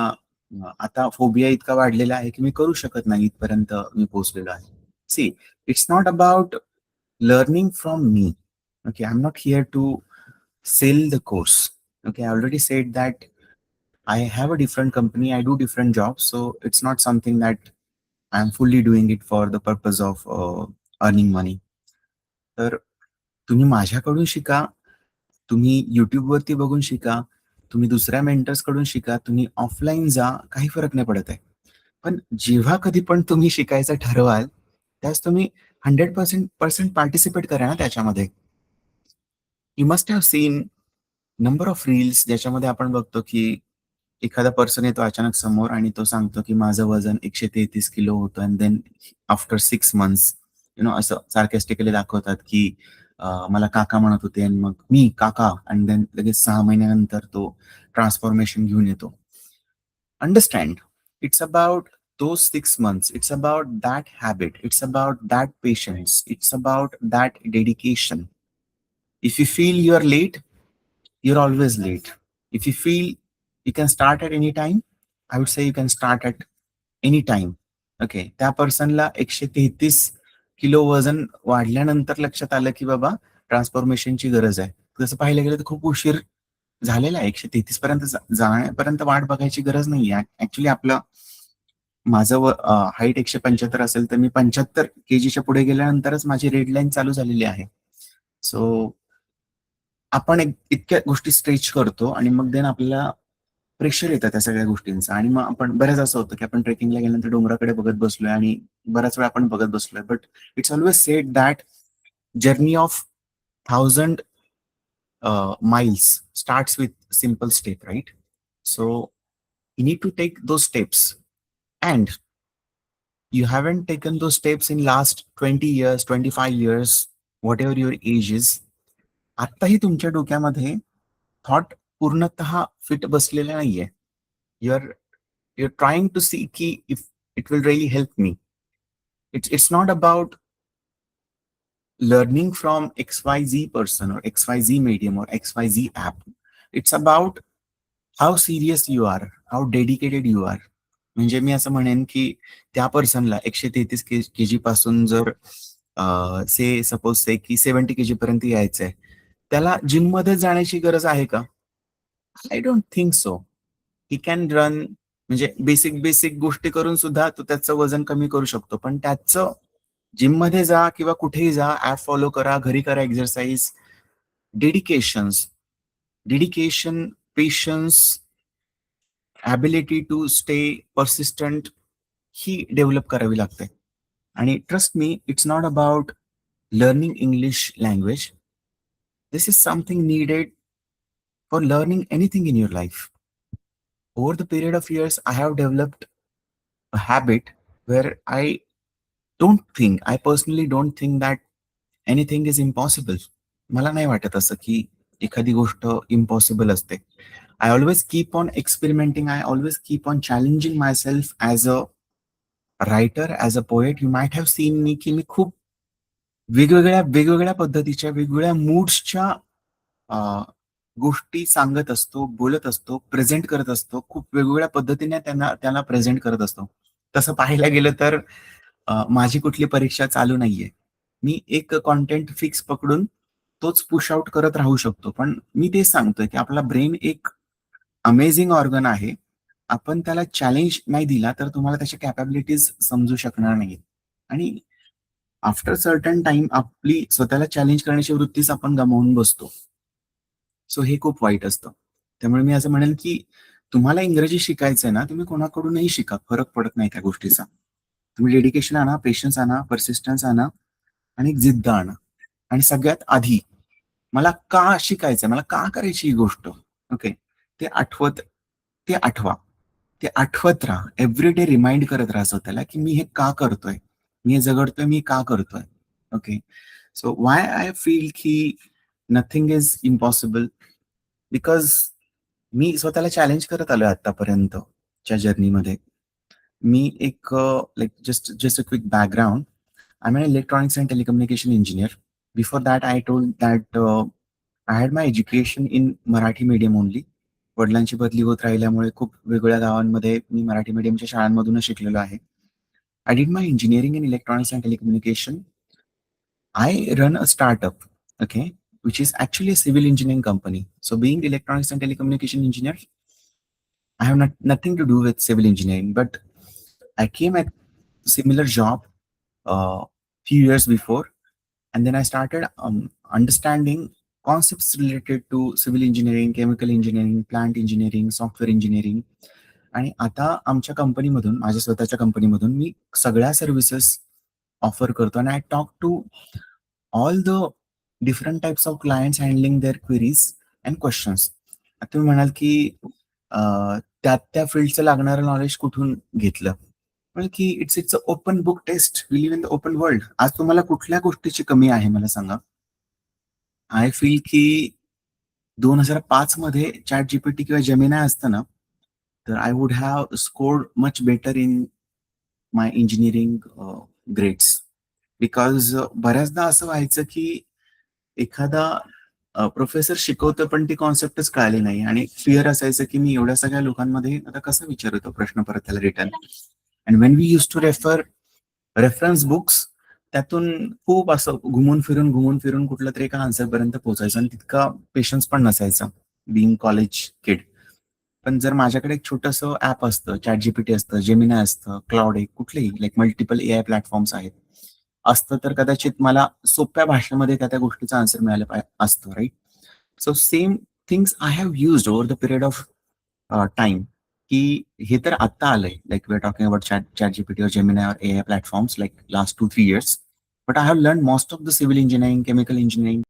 [SPEAKER 1] आता फोबिया इतका वाढलेला आहे की मी करू शकत नाही इथपर्यंत मी पोहोचलेलो आहे. See, it's not about learning from me. Okay. I am not here to sell the course. Okay, I already said that I have a different company, I do different jobs, so it's not something that I'm fully doing it for the purpose of earning money. तर तुम्ही माझ्याकडून शिका, तुम्ही YouTubeवरती बघून शिका, तुम्ही दुसऱ्या मेंटर्सकडून शिका, तुम्ही ऑफलाईन जा, काही फरक नाही पडत आहे. पण जेव्हा कधी पण तुम्ही शिकायचं ठरवाल, त्यावेळेस तुम्ही 100% पार्टिसिपेट करा ना त्याच्यामध्ये. You must have seen number of reels ज्याच्यामध्ये आपण बघतो की एखादा पर्सन येतो अचानक समोर आणि तो सांगतो की माझं वजन 133 किलो होतं अँड देन आफ्टर 6 मंथ्स असं सार्कॅस्टिकली दाखवतात की मला काका म्हणत होते आणि मग मी काका आणि देन लगेच 6 महिन्यानंतर तो ट्रान्सफॉर्मेशन घेऊन येतो. Understand, it's about those 6 months. It's about that habit. It's about that patience. It's about that dedication. If you feel you're late, you're always late. If you feel you can start at any time, I would say you can start at any time. Okay. त्या पर्सनला 133 kilo वजन वाढल्यानंतर लक्षात आलं, की बाबा ट्रान्सफॉर्मेशनची गरज आहे. तसं पाहायला गेलं तर खूप उशीर झालेला आहे. 133 पर्यंत जाण्यापर्यंत वाट बघायची गरज नाहीये. ॲक्चुअली माझं हाईट 175 असेल, तर मी 75 केजीच्या पुढे गेल्यानंतरच माझी रेड लाईन चालू झालेली आहे. सो आपण इतक्या गोष्टी स्ट्रेच करतो आणि मग देन आपल्याला प्रेशर येतं त्या सगळ्या गोष्टींचं आणि मग आपण बऱ्याच असं होतं की आपण ट्रेकिंगला गेल्यानंतर डोंगराकडे बघत बसलोय आणि बराच वेळ आपण बघत बसलोय. But it's always sed that journey of 1000 miles starts with simple step, right? So you need to take those steps, and you haven't taken those steps in last 20 years, 25 years, whatever your age is. आत्ताही तुमच्या डोक्यामध्ये thought पूर्णतः fit बसलेला नाहीये. You're you're trying to see की if it will really help me. It's not about learning from XYZ person और XYZ medium और XYZ app. It's about how serious you are, how dedicated you are. म्हणजे मी असं म्हणेन की त्या पर्सनला 133 KG पासून जर से सपोज से की 70 केजी पर्यंत यायचंय, त्याला जिममध्ये जाण्याची गरज आहे का? I don't think so. He can run म्हणजे बेसिक बेसिक गोष्टी करून सुद्धा तो त्याचं वजन कमी करू शकतो. पण त्याचं जिम मध्ये जा किंवा कुठेही जा, ऍप फॉलो करा, घरी करा exercise, dedications dedication, patience, ability to stay persistent ही डेव्हलप करावी लागते. आणि trust me, it's not about learning English language. This is something needed for learning anything in your life. Over the period of years, I have developed a habit where I personally don't think that anything is impossible. मला नाही वाटत असं की एखादी गोष्ट impossible असते. I always keep on experimenting. I always keep on challenging my self as a writer, as a poet. You might have seen मी की मी खूप वेगवेगळ्या वेगवेगळ्या पद्धतीच्या, वेगवेगळ्या मूड्सच्या गोष्टी सांगत असतो, बोलत असतो, प्रेझेंट करत असतो. खूप वेगवेगळ्या पद्धतीने त्यांना त्याला प्रेझेंट करत असतो. तसं पाहायला गेलं तर माझी कुठली परीक्षा चालू नाहीये. मी एक कंटेंट फिक्स पकडून तोच पुश आउट करत राहू शकतो. पण मी तेच सांगतोय, की आपला ब्रेन एक अमेझिंग ऑर्गन आहे. आपण त्याला चॅलेंज नाही दिला, तर तुम्हाला त्याच्या कॅपॅबिलिटीज समजू शकणार नाहीत. आणि आफ्टर सर्टन टाईम आपली स्वतःला चॅलेंज करण्याची वृत्तीच आपण गमावून बसतो. सो हे खूप वाईट असतं. त्यामुळे मी असं म्हणेल, की तुम्हाला इंग्रजी शिकायचंय ना, तुम्ही कोणाकडूनही शिका. फरक पडत नाही त्या गोष्टीचा. तुम्ही डेडिकेशन आणा, पेशन्स आणा, परसिस्टन्स आणा आणि एक जिद्द आणा. आणि सगळ्यात आधी मला का शिकायचंय, मला का करायची ही गोष्ट? ओके. ते आठवत ते आठवा. ते आठवत राहा. एव्हरीडे रिमाइंड करत राहा स्वतःला, की मी हे का करतोय? मी हे झगडतोय, मी का करतोय? Okay. So why I feel की नथिंग इज इम्पॉसिबल? बिकॉज मी स्वतःला चॅलेंज करत आलोय आतापर्यंतच्या जर्नीमध्ये. मी एक like just just a quick background. I am an electronics and telecommunication engineer. Before that I told that I had my education in Marathi medium only. वडिलांची बदली होत राहिल्यामुळे खूप वेगवेगळ्या गावांमध्ये मी मराठी मीडियमच्या शाळांमधूनच शिकलेलो आहे. I did my engineering in electronics and telecommunication. I run a startup, okay, which is actually a civil engineering company. So, being electronics and telecommunication engineer, I have nothing to do with civil engineering, but I came at similar job few years before, and then I started understanding concepts related to civil engineering, chemical engineering, plant engineering, software engineering. आणि आता आमच्या कंपनीमधून, माझ्या स्वतःच्या कंपनीमधून मी सगळ्या services offer करतो आणि I talk to all the different types of clients handling their queries and questions. आता तुम्ही म्हणाल की त्या फील्डचं लागणारं नॉलेज कुठून घेतलं? म्हणजे की it's it's a open book test. We live in the open world. आज तुम्हाला कुठल्या गोष्टीची कमी आहे मला सांगा? आय फील की 2005 मध्ये चॅट जीपीटी किंवा जेमिनाय असतं ना, तर I would have scored much better in my engineering grades. Because बऱ्याचदा असं व्हायचं की एखादा प्रोफेसर शिकवतो पण ती कॉन्सेप्टच कळाली नाही आणि फिअर असायचं की मी एवढ्या सगळ्या लोकांमध्ये आता कसं विचारू तो प्रश्न परत त्याला return. And when we use to reference books, त्यातून खूप असं घुमून फिरून कुठलं तरी एका आन्सर पर्यंत पोहोचायचं आणि तितका पेशन्स पण नसायचा बिईंग कॉलेज किड. पण जर माझ्याकडे एक छोटंसं ऍप असतं, चॅट जीपीटी असतं, जेमिनाय असतं, क्लाउड एक कुठलेही like multiple A I platforms आहेत, असतं तर कदाचित मला सोप्या भाषेमध्ये त्या त्या गोष्टीचं आन्सर मिळालं असतं, right? So same things I have used over the period of time. की हे तर आत्ता आलंय, like we are talking about chat GPT और जेमिनाय और A I platforms like last 2-3 years. But I have learned most of the civil engineering, chemical engineering.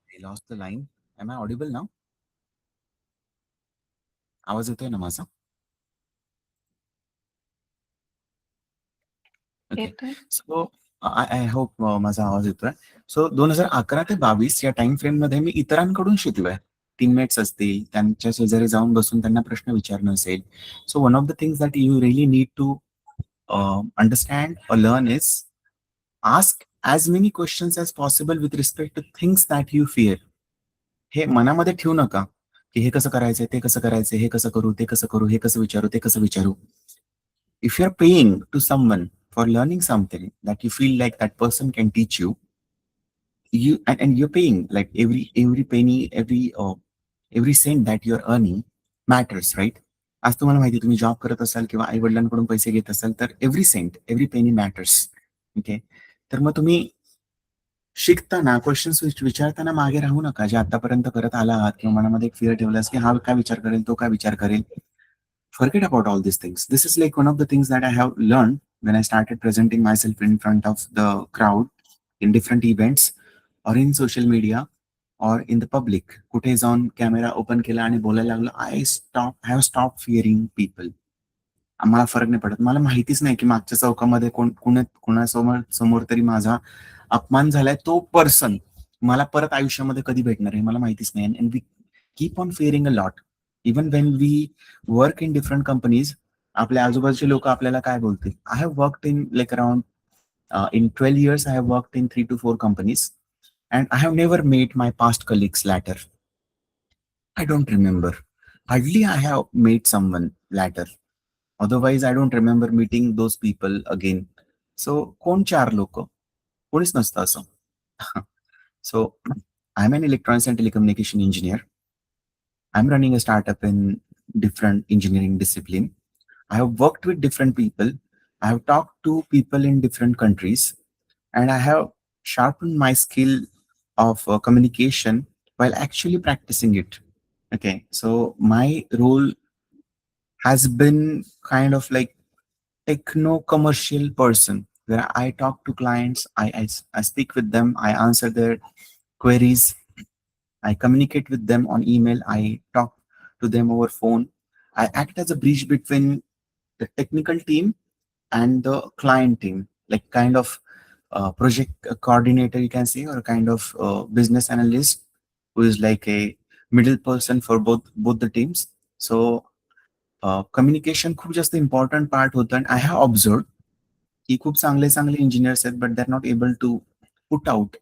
[SPEAKER 1] I lost the line. Am I audible now? आवाज येतोय ना माझा? Okay.
[SPEAKER 2] येतोय.
[SPEAKER 1] So I I hope माझा आवाज येतोय. So 2011 ते 22 या टाइम फ्रेममध्ये मी इतरांकडून शिकलोय. टीममेट्स असतील, त्यांच्या शेजारी जाऊन बसून त्यांना प्रश्न विचारणं असेल. So one of the things that you really need to understand or learn is ask as many questions as possible with respect to things that you fear. हे मनामध्ये ठेवू नका, की हे कसं करायचंय, ते कसं करायचंय, हे कसं करू, ते कसं करू, हे कसं विचारू, ते कसं विचारू. If you're paying to someone for learning something that you feel like that person can teach you, and you're paying like every penny, every cent that you're earning matters, right? आज तुम्हाला माहिती आहे, तुम्ही जॉब करत असाल किंवा आई वडिलांकडून पैसे घेत असाल तर every cent, every penny matters. Okay. तर मग तुम्ही शिकताना क्वेश्चन्स विचारताना मागे राहू नका, जे आतापर्यंत करत आला आहात किंवा मनामध्ये एक फिअर ठेवलास की हा काय विचार करेल, तो काय विचार करेल. Forget about all these things. This is like one of the things that I have learned when I started presenting myself in front of the crowd in different events or in social media or in the public. कुठे जाऊन camera open केला आणि बोलायला लागलो, I have stopped fearing people. आम्हाला फरक नाही पडत. मला माहितीच नाही की मागच्या चौकामध्ये कोणासमोर समोर तरी माझा अपमान झालाय, तो पर्सन मला परत आयुष्यामध्ये कधी भेटणार आहे मला माहितीच नाही. And we keep on fearing a lot. Even when we work in different companies, आपल्या आजूबाजूचे लोक आपल्याला काय बोलतील. I have worked in like around in 12 years, I have worked in 3 to 4 companies, and I have never met my past colleagues later. I don't remember. Hardly I have met someone later. Otherwise, I don't remember meeting those people again. So, कोण चार लोक? कोणीच नसतं असं. So, I'm an electronics and telecommunication engineer. I'm running a startup in different engineering discipline. I have worked with different people. I have talked to people in different countries, and I have sharpened my skill of communication while actually practicing it. Okay, so my role has been kind of like techno commercial person where I talk to clients, I speak with them, I answer their queries, I communicate with them on email, I talk to them over phone. I act as a bridge between the technical team and the client team, like kind of project coordinator, you can say, or kind of business analyst who is like a middle person for both the teams. So communication खूप जास्त important part होतं. And I have observe की खूप चांगले चांगले engineers आहेत, but they are not able to put out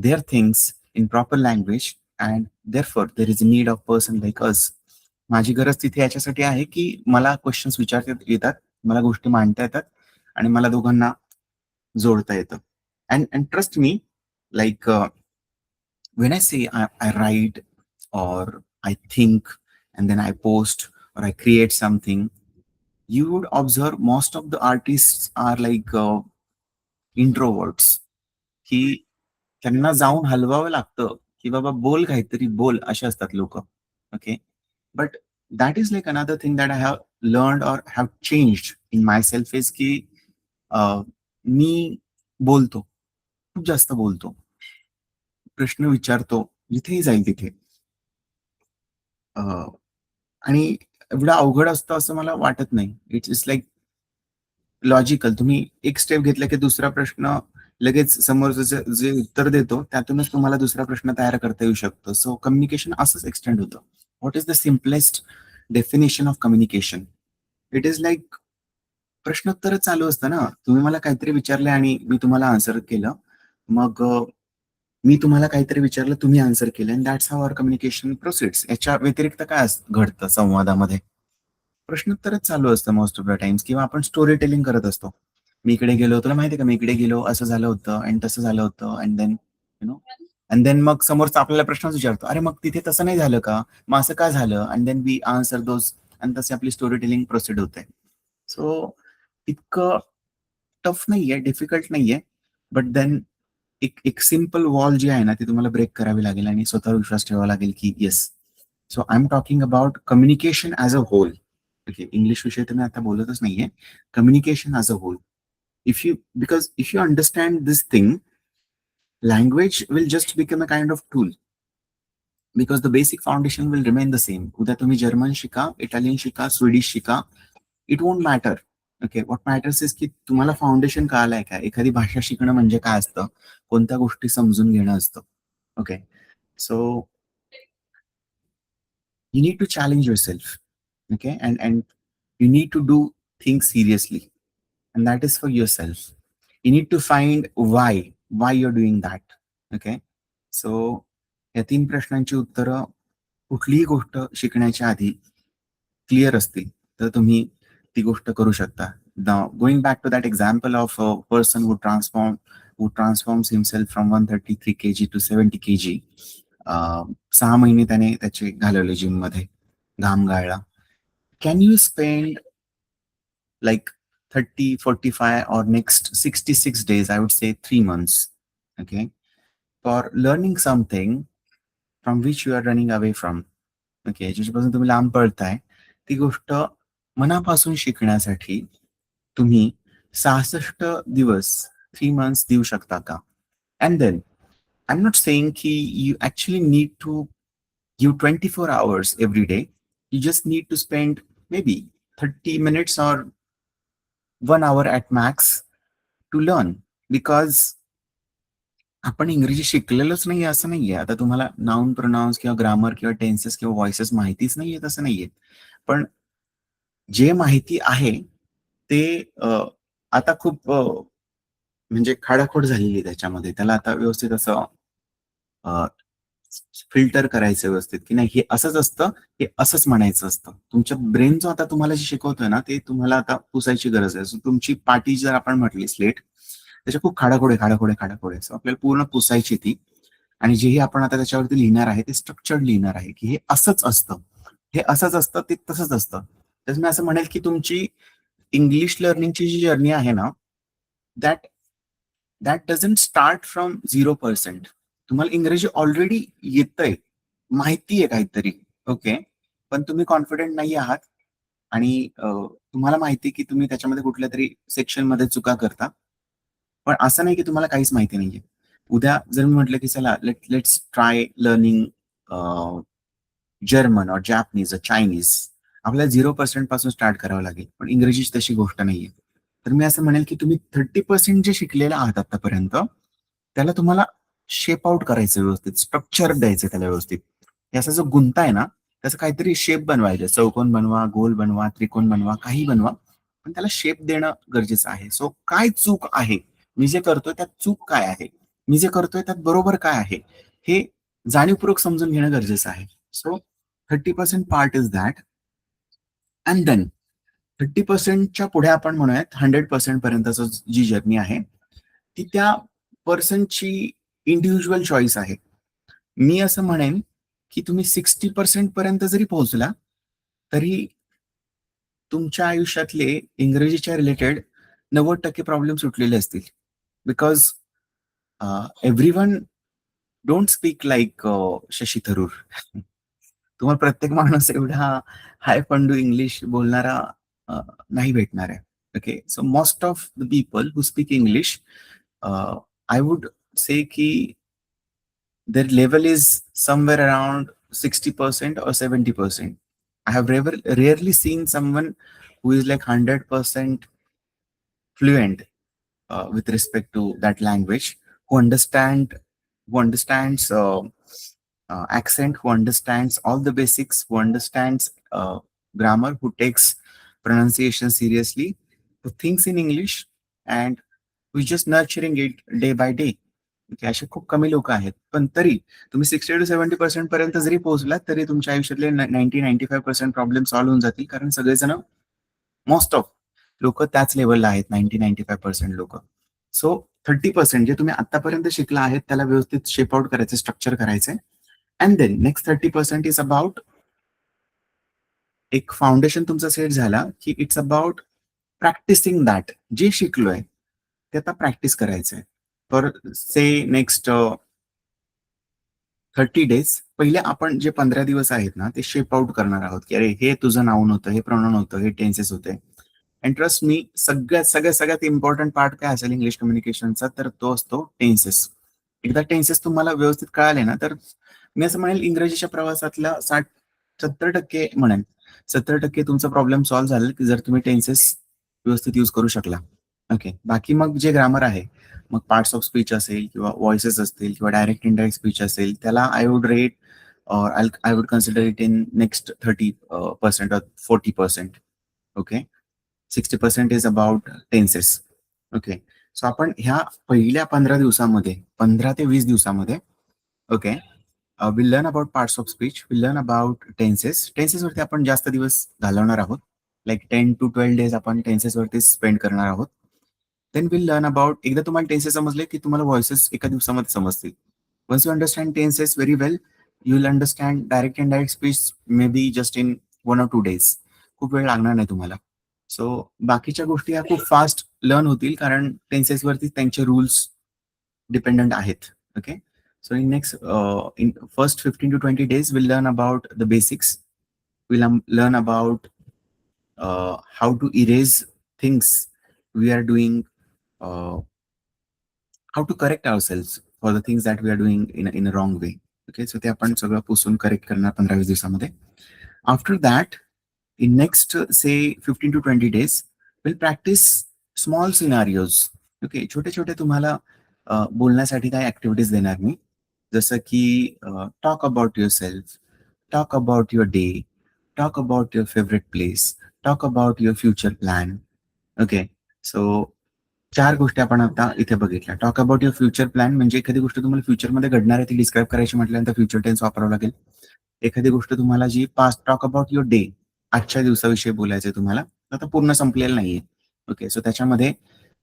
[SPEAKER 1] their things in proper language, and therefore there is a need of person like us. माझी गरज तिथे याच्यासाठी आहे की मला क्वेश्चन्स विचारता येतात, मला गोष्टी मांडता येतात आणि मला दोघांना जोडता येतं. And trust me, like when I say I write or I think and then I post or I create something, you would observe most of the artists are like introverts. की त्यांना जाऊन हलवावं लागतं की बाबा बोल, काहीतरी बोल, असे असतात लोक. Okay. But that is like another thing that I have learn और have changed in my self is की मी बोलतो, खूप जास्त बोलतो, प्रश्न विचारतो जिथेही जाईल तिथे. आणि एवढं अवघड असतं असं मला वाटत नाही. It's like logical. तुम्ही एक स्टेप घेतला की दुसरा प्रश्न लगेच समोरचं जे उत्तर देतो त्यातूनच तुम्हाला दुसरा प्रश्न तयार करता येऊ शकतो. सो कम्युनिकेशन असंच एक्सटेंड होतं. What is the simplest definition of communication? It is like प्रश्नोत्तरच चालू असतं ना. तुम्ही मला काहीतरी विचारले आणि मी तुम्हाला आन्सर केलं. मग मी तुम्हाला काहीतरी विचारलं, तुम्ही आन्सर केलं, and that's how our communication proceeds. याच्या व्यतिरिक्त काय घडतं संवादामध्ये? प्रश्नोत्तरच चालू असतं मोस्ट ऑफ द टाइम्स. किंवा आपण स्टोरी टेलिंग करत असतो. मी इकडे गेलो, तुला माहिती आहे का, मी इकडे गेलो, असं झालं होतं आणि तसं झालं होतं, अँड देन मग समोरचा आपल्याला प्रश्नच विचारतो, अरे मग तिथे तसं नाही झालं का, मग असं का झालं, and then we answer those, आणि तसे आपली स्टोरी टेलिंग प्रोसीड होते. सो इतकं टफ नाहीये, डिफिकल्ट नाहीये, बट देन एक सिम्पल वॉल जी आहे ना, ती तुम्हाला ब्रेक करावी लागेल आणि स्वतःवर विश्वास ठेवावा लागेल की yes. So I am talking about communication as a whole. Okay, English विषय तर मी आता बोलतच नाहीये. Communication as a whole. Because if you understand this thing, language will just become a kind of tool. Because the basic foundation will remain the same. उद्या तुम्ही German शिका, Italian शिका, Swedish शिका, it won't matter. Okay, what matters is की तुम्हाला foundation कळालंय का? एखादी भाषा शिकणं म्हणजे काय असतं? कोणत्या गोष्टी समजून घेणं असतं. Okay. So you need to challenge yourself. Okay. And you need to do things seriously. And that is for yourself. You need to find why you're doing that. Okay. So या 3 प्रश्नांची उत्तरं कुठलीही गोष्ट शिकण्याच्या आधी क्लिअर असतील, तर तुम्ही ती गोष्ट करू शकता. Now, going back to that example of a person who transforms himself from 133 kg to 70 kg. 6 महिने त्याने त्याचे घालवले जिममध्ये, घाम गाळला. Can you spend like 30, 45 or next 66 days, I would say 3 months, okay, for learning something from which you are running away from? Okay, ज्याच्यापासून तुम्ही लांब पळताय, ती गोष्ट मनापासून शिकण्यासाठी तुम्ही 66 दिवस, 3 मंथ्स देऊ शकता का? And then I am not saying की you actually need to give 24 hours every day. You just need to spend maybe 30 minutes or 1 hour at max to learn. Because आपण इंग्रजी शिकलेलोच नाहीये असं नाहीये. आता तुम्हाला नाउन, प्रोनाउन्स किंवा ग्रामर किंवा टेन्सेस किंवा व्हॉइसेस माहितीच नाहीयेत असं नाहीये. पण जे माहिती आहे ते आता खूप म्हणजे खाडाखोड झालेली आहे त्याच्यामध्ये. त्याला आता व्यवस्थित असं फिल्टर करायचं व्यवस्थित, की नाही हे असंच असतं, हे असंच म्हणायचं असतं. तुमच्या ब्रेन जो आता तुम्हाला जे शिकवतोय ना, ते तुम्हाला आता पुसायची गरज आहे. सो तुमची पाटी जर आपण म्हटली स्लेट, त्याच्या खूप खाडाखोड आहे, खाडाखोड आहे, खाडाखोड आहे. सो आपल्याला पूर्ण पुसायची ती. आणि जेही आपण आता त्याच्यावरती लिहिणार आहे ते स्ट्रक्चर्ड लिहिणार आहे, की हे असंच असतं, हे असंच असतं, ते तसंच असतं. तर मी असं म्हणेल की तुमची इंग्लिश लर्निंगची जी जर्नी आहे ना, that that doesn't start from 0%. तुम्हाला इंग्रजी ऑलरेडी येतंय, माहिती आहे काहीतरी, ओके. पण तुम्ही कॉन्फिडंट नाही आहात आणि तुम्हाला माहिती आहे की तुम्ही त्याच्यामध्ये कुठल्यातरी सेक्शनमध्ये चुका करता. पण असं नाही की तुम्हाला काहीच माहिती नाहीये. उद्या जर मी म्हटलं की चला लेट्स ट्राय लर्निंग जर्मन और जॅपनीज चायनीज, आपल्याला 0% पासून स्टार्ट करावं लागेल. पण इंग्रजीची तशी गोष्ट नाहीये. तर मी असं म्हणेल की तुम्ही 30% जे शिकलेलं आहात आतापर्यंत, त्याला तुम्हाला शेप आउट करायचं व्यवस्थित, स्ट्रक्चर द्यायचं त्याला व्यवस्थित. याचा जो गुंता आहे ना, त्याचा काहीतरी शेप बनवायचा. चौकोन बनवा, गोल बनवा, त्रिकोण बनवा, काही बनवा. पण त्याला शेप देणं गरजेचं आहे. सो काय चूक आहे? मी जे करतोय त्यात चूक काय आहे? मी जे करतोय त्यात बरोबर काय आहे? हे जाणीवपूर्वक समजून घेणं गरजेचं आहे. So 30% part is that. And then 30%च्या पुढे आपण म्हणूयात 100% पर्यंतच जी जर्नी आहे, ती त्या पर्सनची इंडिव्हिज्युअल चॉईस आहे. मी असं म्हणेन, की तुम्ही 60% पर्यंत जरी पोहोचला, तरी तुमच्या आयुष्यातले इंग्रजीच्या रिलेटेड 90% प्रॉब्लेम सुटलेले असतील. Because everyone don't speak like Shashi Tharoor. तुम्हाला प्रत्येक माणूस एवढा हाय पंडू इंग्लिश बोलणारा नाही भेटणार आहे. Okay. So most of the people who speak English, I would say की their level is somewhere around 60% or 70%. I have rarely seen someone who is like 100% fluent with respect to that language, who understands accent, who understands all the basics, who understands grammar, who takes pronunciation seriously, who thinks in English, and who is just nurturing it day by day. Okay, असे खूप कमी लोक आहेत. पण तरी तुम्ही 60-70% पर्यंत जरी पोहोचलात, तरी तुमच्या आयुष्यातले 90-95% प्रॉब्लेम सॉल्व्ह होऊन जातील. कारण सगळेजण, मोस्ट ऑफ लोक त्याच लेवलला आहेत, 90-95% लोक. सो 30% जे तुम्ही आतापर्यंत शिकला आहेत त्याला व्यवस्थित शेप आउट करायचे, स्ट्रक्चर करायचे. And then next 30% is about एक फाउंडेशन तुमचा सेट झाला की इट्स अबाउट प्रॅक्टिसिंग दॅट. जे शिकलोय ते आता प्रॅक्टिस करायचंय. फॉर से नेक्स्ट 30 days पहिले आपण जे 15 दिवस आहेत ना, ते शेप आउट करणार आहोत, की अरे हे तुझं नाउन होतं, हे प्रोनाउन होतं, हे टेन्सेस होते. अँड ट्रस्ट मी, सगळ्यात इम्पॉर्टंट पार्ट काय असेल इंग्लिश कम्युनिकेशनचा, तर तो असतो टेन्सेस. एकदा टेन्सेस तुम्हाला व्यवस्थित कळाले ना, तर मी असं म्हणेल इंग्रजीच्या प्रवासातला 70% म्हणेन, 70% तुमचा प्रॉब्लेम सॉल्व्ह झाला, की जर तुम्ही टेन्सेस व्यवस्थित यूज करू शकला. ओके. बाकी मग जे ग्रामर आहे, मग पार्ट्स ऑफ स्पीच असेल किंवा व्हॉइसेस असतील किंवा डायरेक्ट इनडायरेक्ट स्पीच असेल, त्याला आय वुड रेट और I would consider it in next 30% or 40%. Okay. 60% is about tenses. Okay. So आपण ह्या पहिल्या 15 दिवसामध्ये, 15 ते 20 दिवसामध्ये, okay, will learn about parts of speech, will learn about tenses. टेन्सेसवरती आपण जास्त दिवस घालवणार आहोत. लाईक 10 to 12 डेज आपण टेन्सेसवरती स्पेंड करणार आहोत. देन विल लर्न अबाउट, एकदा तुम्हाला टेन्सेस समजले की तुम्हाला व्हॉइसेस एका दिवसामध्ये समजतील. Once you understand tenses very well, you will understand direct and direct speech maybe just in 1 or 2 days. खूप वेळ लागणार नाही तुम्हाला. सो बाकीच्या गोष्टी ह्या खूप फास्ट लर्न होतील, कारण टेन्सेसवरती त्यांचे रूल्स डिपेंडंट आहेत. Okay. So in first 15 to 20 days, we'll learn about the basics. We'll learn about how to erase things we are doing, how to correct ourselves for the things that we are doing in a wrong way. Okay, so ते आपण सगळं पुसून correct करणार 15-20 दिवसामध्ये. After that, in next say 15 to 20 days, we'll practice small scenarios. Okay, छोटे छोटे तुम्हाला बोलण्यासाठी काही ऍक्टिव्हिटीज देणार मी, जसं की talk about your self, talk about your day, talk about your favourite place, talk about your future plan. Okay. So 4 गोष्टी आपण आता इथे बघितल्या. Talk about your future plan म्हणजे एखादी गोष्ट तुम्हाला फ्युचरमध्ये घडणार आहे ती डिस्क्राईब करायची म्हटल्यानंतर फ्युचर टेन्स वापरावं लागेल. एखादी गोष्ट तुम्हाला जी past, talk about your day, आजच्या दिवसाविषयी बोलायचंय तुम्हाला, आता पूर्ण संपलेलं नाहीये. ओके. सो त्याच्यामध्ये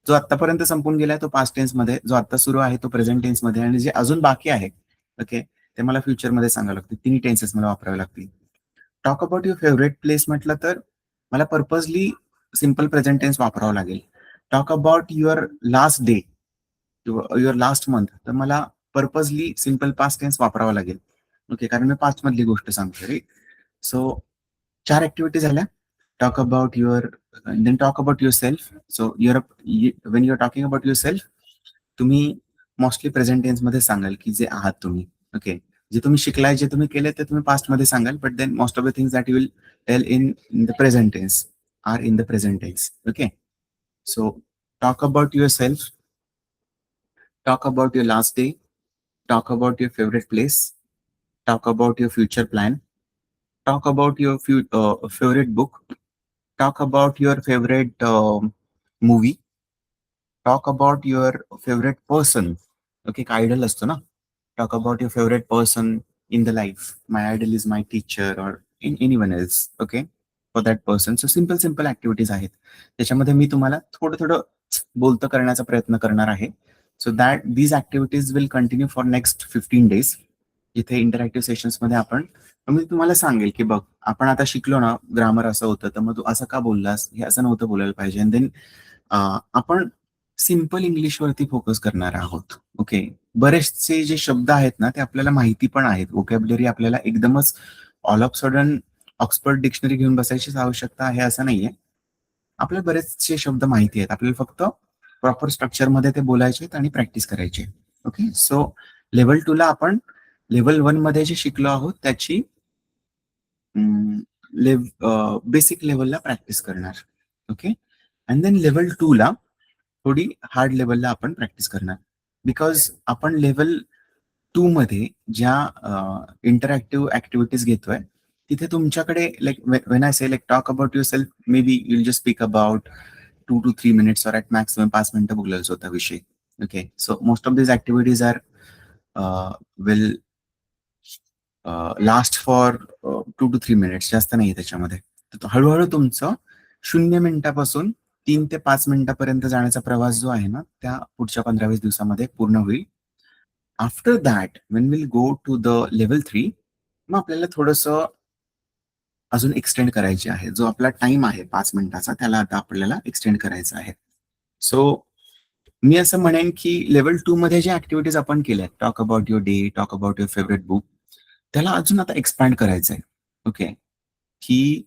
[SPEAKER 1] जो आतापर्यंत संपून गेलाय तो पास्ट टेन्स मध्ये, जो आता सुरू आहे तो प्रेझेंट टेन्स मध्ये, आणि जे अजून बाकी आहे, ओके, ते मला फ्युचर मध्ये सांगावं लागतील. तिन्ही टेन्सेस मला वापरावे लागतील. Talk about your favourite place म्हटलं तर मला पर्पजली सिम्पल प्रेझेंट टेन्स वापरावं लागेल. Talk about your last day किंवा युअर लास्ट मंथ, तर मला पर्पजली सिम्पल पास्ट टेन्स वापरावा लागेल. ओके, कारण मी पास्ट मधली गोष्ट सांगतो रे. सो 4 ऍक्टिव्हिटी झाल्या. Talk about your, then talk about yourself. So when you are talking about yourself, तुम्ही मोस्टली प्रेझेंट टेन्स मध्ये सांगाल की जे आहात तुम्ही. ओके. जे तुम्ही शिकलाय, जे तुम्ही केले ते तुम्ही पास्ट मध्ये सांगाल, but then most of the things that you will tell in the present tense are in the present tense. Okay. So talk about yourself, talk about your last day, talk about your favorite place, talk about your future plan, talk about your favorite book, talk about your favorite movie, talk about your favorite person. Okay, एक idle असतो ना. Talk about your favorite person in the life. My idol is my teacher or anyone else. Okay, for that person. So simple activities आहेत. त्याच्यामध्ये मी तुम्हाला थोडं थोडं बोलतं करण्याचा प्रयत्न करणार आहे. So that these activities will continue for next 15 days. इथे इंटरॅक्टिव्ह सेशन्स मध्ये आपण, मी तुम्हाला सांगेल की बघ, आपण आता शिकलो ना ग्रामर असं होतं, तर मग तू असं का बोललास, हे असं नव्हतं बोलायला पाहिजे. अँड देन आपण सिम्पल इंग्लिशवरती फोकस करणार आहोत. ओके. बरेचसे जे शब्द आहेत ना ते आपल्याला माहिती पण आहेत. वोकॅब्युलरी आपल्याला एकदमच all of sudden Oxford dictionary घेऊन बसायचीच आवश्यकता आहे असं नाहीये. आपल्याला बरेचसे शब्द माहिती आहेत, आपल्याला फक्त प्रॉपर स्ट्रक्चर मध्ये ते बोलायचे आहेत आणि प्रॅक्टिस करायची. ओके. सो लेव्हल 2 ला आपण लेव्हल 1 मध्ये जे शिकलो आहोत त्याची बेसिक लेवलला प्रॅक्टिस करणार. ओके. अँड देन लेव्हल 2 ला थोडी हार्ड लेवलला आपण प्रॅक्टिस करणार. बिकॉज आपण लेव्हल 2 मध्ये ज्या इंटरॅक्टिव्ह ऍक्टिव्हिटीज घेतोय तिथे तुमच्याकडे, like when I say like talk about your self, may be you'll just speak about 2 to 3 minutes, or at maximum 5 मिनिटं बोलायला स्वतःविषयी. Okay. So most of this activities are will last for 2 to 3 minutes, जास्त नाही त्याच्यामध्ये. तर हळूहळू तुमचं 0 मिनिटापासून 3 ते 5 मिनिटापर्यंत जाण्याचा प्रवास जो आहे ना, त्या पुढच्या 15-20 दिवसामध्ये पूर्ण होईल. After that when will go to the level 3, मग आपल्याला थोडंसं अजून एक्सटेंड करायची आहे. जो आपला टाइम आहे 5 मिनिटाचा, त्याला आता आपल्याला एक्सटेंड करायचा आहे. सो मी असं म्हणेन की लेवल 2 मध्ये जे ऍक्टिव्हिटीज आपण केल्या, talk about your day, talk about your favourite book, त्याला अजून आता एक्सपॅन्ड करायचं आहे. ओके. की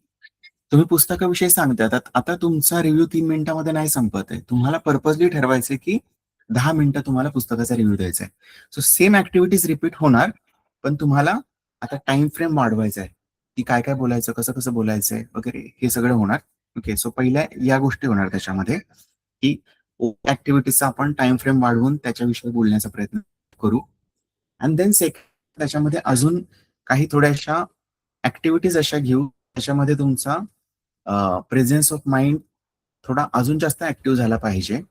[SPEAKER 1] तुम्ही पुस्तकाविषयी सांगतात, आता तुमचा रिव्ह्यू 3 मिनिटामध्ये नाही संपत आहे. तुम्हाला पर्पजली ठरवायचंय की 10 मिनिटं तुम्हाला पुस्तकाचा रिव्ह्यू द्यायचा आहे. सो सेम ऍक्टिव्हिटीज रिपीट होणार, पण तुम्हाला आता टाइम फ्रेम वाढवायचा आहे की काय काय बोलायचं, कसं कसं बोलायचंय वगैरे, हे सगळं होणार. ओके, सो पहिल्या या गोष्टी होणार त्याच्यामध्ये की ऍक्टिव्हिटीजचा आपण टाइम फ्रेम वाढवून त्याच्याविषयी बोलण्याचा प्रयत्न करू. अँड देन सेकंड त्याच्यामध्ये अजून काही थोड्याशा ऍक्टिव्हिटीज अशा घेऊ त्याच्यामध्ये तुमचा प्रेझेन्स ऑफ माइंड थोडा अजून जास्त ऍक्टिव्ह झाला पाहिजे.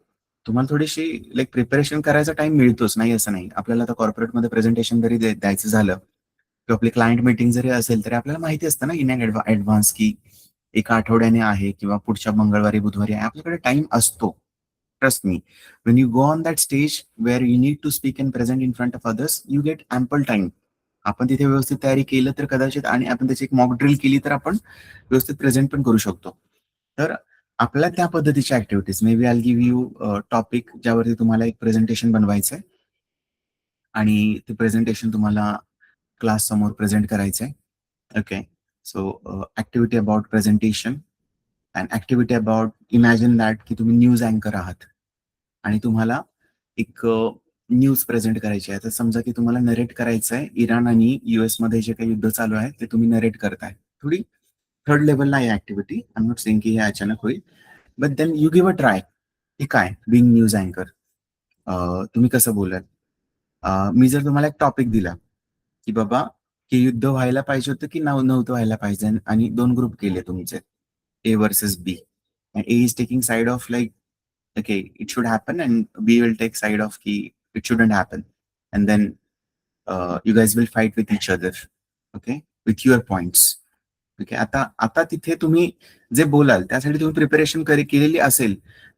[SPEAKER 1] तुम्हाला थोडीशी लाईक प्रिपरेशन करायचा टाइम मिळतोच, नाही असं नाही. आपल्याला आता कॉर्पोरेटमध्ये प्रेझेंटेशन जरी द्यायचं झालं किंवा आपली क्लायंट मीटिंग जरी असेल तरी आपल्याला माहिती असतं ना इन ऍडव्हान्स की एका आठवड्याने आहे किंवा पुढच्या मंगळवारी बुधवारी आहे. आपल्याकडे टाइम असतो. Trust me, when you go on that stage where you need to speak and present in front of others, you get ample time. आपण तिथे व्यवस्थित तयारी केलं तर कदाचित, आणि आपण त्याची एक मॉक ड्रिल केली तर आपण व्यवस्थित प्रेझेंट पण करू शकतो. तर आपल्या त्या पद्धतीच्या activities, maybe I give you topic ज्यावरती तुम्हाला एक प्रेझेंटेशन बनवायचं आहे आणि ते प्रेझेंटेशन तुम्हाला क्लास समोर प्रेझेंट करायचंय. Okay, so activity about presentation and activity about imagine that की तुम्ही न्यूज अँकर आहात आणि तुम्हाला एक न्यूज प्रेझेंट करायची आहे. तर समजा की तुम्हाला नरेट करायचं आहे इराण आणि युएस मध्ये जे काही युद्ध चालू आहे ते तुम्ही नरेट करताय. थोडी थर्ड लेवलला आहे activity. I am not saying की हे अचानक होईल, but then you give a try. हे काय बिंग न्यूज अँकर, तुम्ही कसं बोलाल. मी जर तुम्हाला एक टॉपिक दिला की बाबा हे युद्ध व्हायला पाहिजे होतं की नव्हतं व्हायला पाहिजे, आणि दोन ग्रुप केले तुमचे, A versus B. A is taking side of like okay, it should happen, and B will take side of ki it shouldn't happen, and then you guys will fight with each other, okay, with your points. Okay, आता आता तिथे तुम्ही जे बोलाल त्यासाठी तुम्ही preparation केलेली असेल,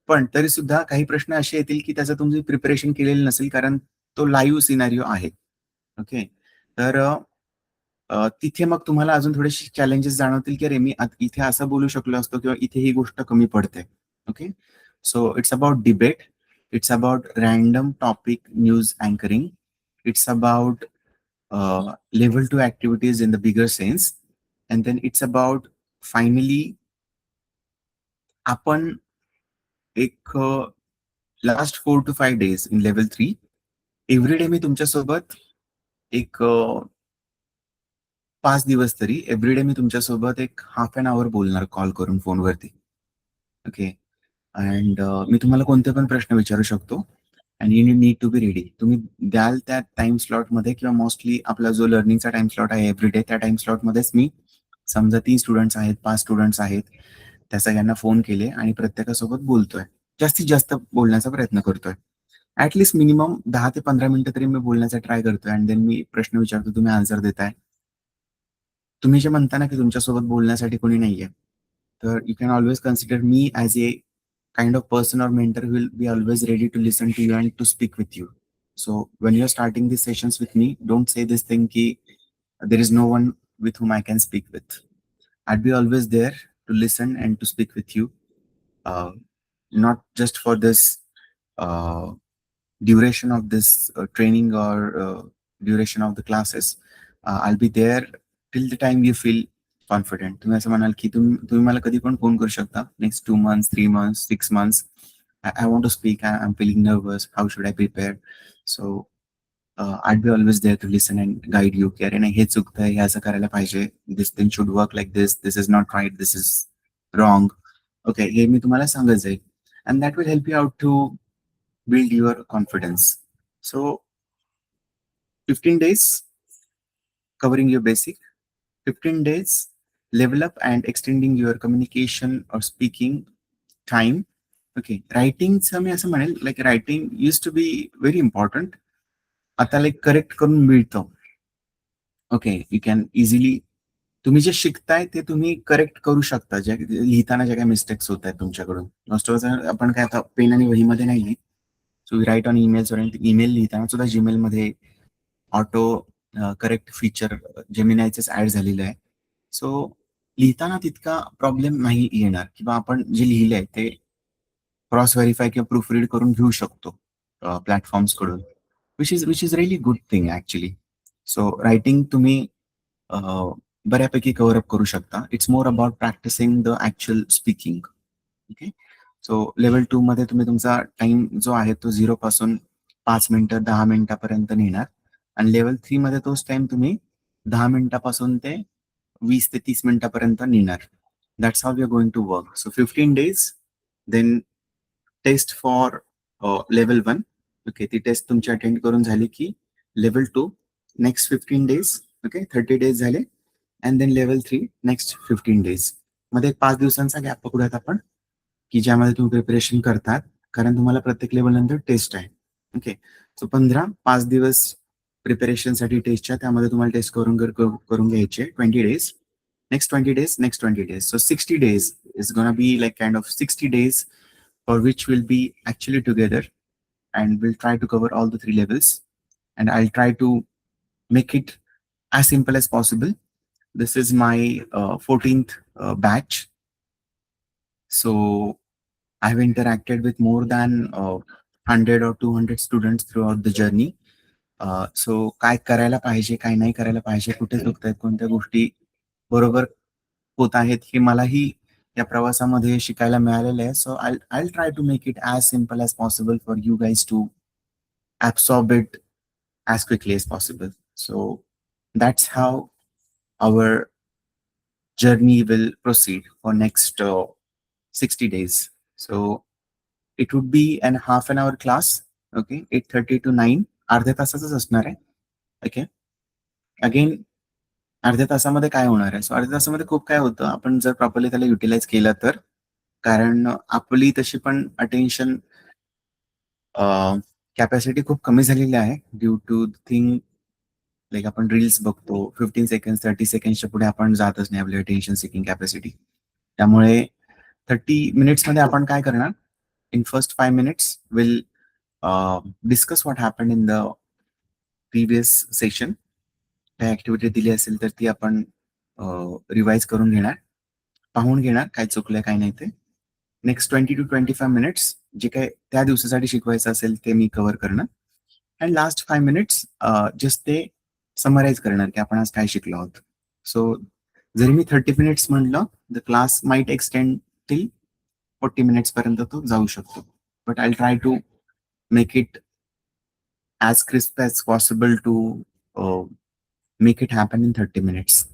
[SPEAKER 1] पण तरी सुद्धा काही प्रश्न असे येतील की त्याचं तुम्ही प्रिपरेशन केलेलं नसेल, कारण तो लाईव्ह सिनारिओ आहे. ओके, तर तिथे मग तुम्हाला अजून थोडेसे चॅलेंजेस जाणवतील की अरे मी इथे असं बोलू शकलो असतो किंवा इथे ही गोष्ट कमी पडते. Okay, so it's about debate, it's about random topic news anchoring, it's about level 2 activities in the bigger sense, and then it's about finally आपण एक last 4 to 5 days in level 3 everyday मी तुमच्यासोबत एक 5 दिवस तरी एव्हरीडे मी तुमच्यासोबत एक हाफ एन आवर बोलणार कॉल करून फोनवरती. ओके, अँड मी तुम्हाला कोणते पण प्रश्न विचारू शकतो and you need to be ready. तुम्ही द्याल त्या टाइम स्लॉटमध्ये, किंवा मोस्टली आपला जो लर्निंगचा टाइम स्लॉट आहे एव्हरीडे, त्या टाइम स्लॉटमध्येच मी समजा 3 स्टुडंट्स आहेत, 5 स्टुडंट्स आहेत, त्या सगळ्यांना फोन केले आणि प्रत्येकासोबत बोलतोय. जास्तीत जास्त बोलण्याचा प्रयत्न करतोय. ऍटलीस्ट मिनिमम 10 ते 15 मिनिटं तरी मी बोलण्याचा ट्राय करतोय, अँड देन मी प्रश्न विचारतो, तुम्ही आन्सर देताय. तुम्ही जे म्हणता ना की तुमच्यासोबत बोलण्यासाठी कोणी नाहीये, तर you can always consider me as A kind of person or mentor who will be always ready to listen to you and to speak with you. So when you're starting these sessions with me, don't say this thing ki there is no one with whom I can speak with. I'd be always there to listen and to speak with you, uh, not just for this uh, duration of this training or duration of the classes. I'll be there till the time you feel confident. तुम्ही असं म्हणाल की तुम्ही मला कधी पण phone करू शकता, next 2 months, 3 months, 6 months. I want to speak. I'm feeling nervous. How should I prepare? So I'd be always there to listen and guide you. की अरे नाही, हे चुकतंय, हे असं करायला पाहिजे. This thing should work like this. This is not right. This is wrong. Okay, हे मी तुम्हाला सांगत जाईल. And that will help you out to build your confidence. So 15 days covering your basic, 15 days level up and extending your communication or speaking time. Okay, रायटिंगचं मी असं म्हणेल, like writing used to be very important. आता like correct करून मिळतं. Okay, you can easily, तुम्ही जे शिकताय ते तुम्ही करेक्ट करू शकता. ज्या लिहिताना ज्या काही मिस्टेक्स होत आहेत तुमच्याकडून, मोस्ट ऑफ आपण काय आता पेन आणि वहीमध्ये नाही लिहित. So write on emails, email लिहिताना सुद्धा जीमेलमध्ये ऑटो करेक्ट फीचर जेमिनायचेच ऍड झालेलं आहे. सो लिहिताना तितका प्रॉब्लेम नाही येणार, किंवा आपण जे लिहिलंय ते क्रॉस व्हेरीफाय किंवा प्रूफ रीड करून घेऊ शकतो प्लॅटफॉर्म्स कडून, which is really good thing actually. So writing तुम्ही बऱ्यापैकी कव्हर अप करू शकता. It's more about practising the actual speaking. Okay, so level 2 मध्ये तुम्ही तुमचा टाइम जो आहे तो 0 पासून 5 मिनिटं 10 मिनिटापर्यंत नेणार, आणि लेवल 3 मध्ये तोच टाइम तुम्ही 10 मिनिटापासून ते 20 ते 30 मिनिटापर्यंत नेणार. That's how we are going to work. So 15 days, then test for level 1. Okay, ती टेस्ट तुमची अटेंड करून झाली की level 2 next 15 days. Okay, 30 days झाले. And then level 3 next 15 days. मध्ये एक 5 दिवसांचा गॅप पकडूयात आपण, की ज्यामध्ये तुम्ही प्रिपरेशन करतात, कारण तुम्हाला प्रत्येक लेवल नंतर टेस्ट आहे. ओके, सो 5 दिवस प्रिपरेशनसाठी टेस्टच्या, त्यामध्ये तुम्हाला टेस्ट करून घ्यायचे 20 days. Next 20 days, next 20 days. So 60 days is gonna be like kind of 60 days for which we'll be actually together, and we'll try to cover all the 3 levels. And I'll try to make it as simple as possible. This is my 14th batch. So I've interacted with more than 100 or 200 students throughout the journey. So काय करायला पाहिजे, काय नाही करायला पाहिजे, कुठे चुकतायत, कोणत्या गोष्टी बरोबर होत आहेत, हे मलाही या प्रवासामध्ये शिकायला मिळालेलं आहे. So I try to make it as simple as possible for you guys to absorb it as quickly as possible. So that's how our journey will proceed for next 60 days. So it would be an half an hour class. Okay, 8:30 to 9. अर्ध्या तासाचंच असणार आहे. Okay, again अर्ध्या तासामध्ये काय होणार आहे? So अर्ध्या तासामध्ये खूप काय होतं, आपण जर प्रॉपरली त्याला युटिलाइज केलं तर. कारण आपली तशी पण अटेन्शन कॅपॅसिटी खूप कमी झालेली आहे ड्यू टू थिंग, लाईक आपण रील्स बघतो, 15 सेकंड 30 सेकंडच्या पुढे आपण जातच नाही आपली अटेन्शन सिकिंग कॅपॅसिटी. त्यामुळे 30 मिनिट्समध्ये आपण काय करणार, in first 5 minutes will discuss what happen in the previous session. काय ऍक्टिव्हिटी दिली असेल तर ती आपण रिवाइज करून घेणार, पाहून घेणार काय चुकलंय काय नाही ते. नेक्स्ट 20 to 25 minutes जे काय त्या दिवसासाठी शिकवायचं असेल ते मी कव्हर करणार. अँड लास्ट 5 minutes जस्ट ते समराईज करणार की आपण आज काय शिकलो आहोत. सो जरी मी 30 minutes म्हटलं, the class might extend till 40 minutes पर्यंत तो जाऊ शकतो. But I try to make it as crisp as possible to make it happen in 30 minutes.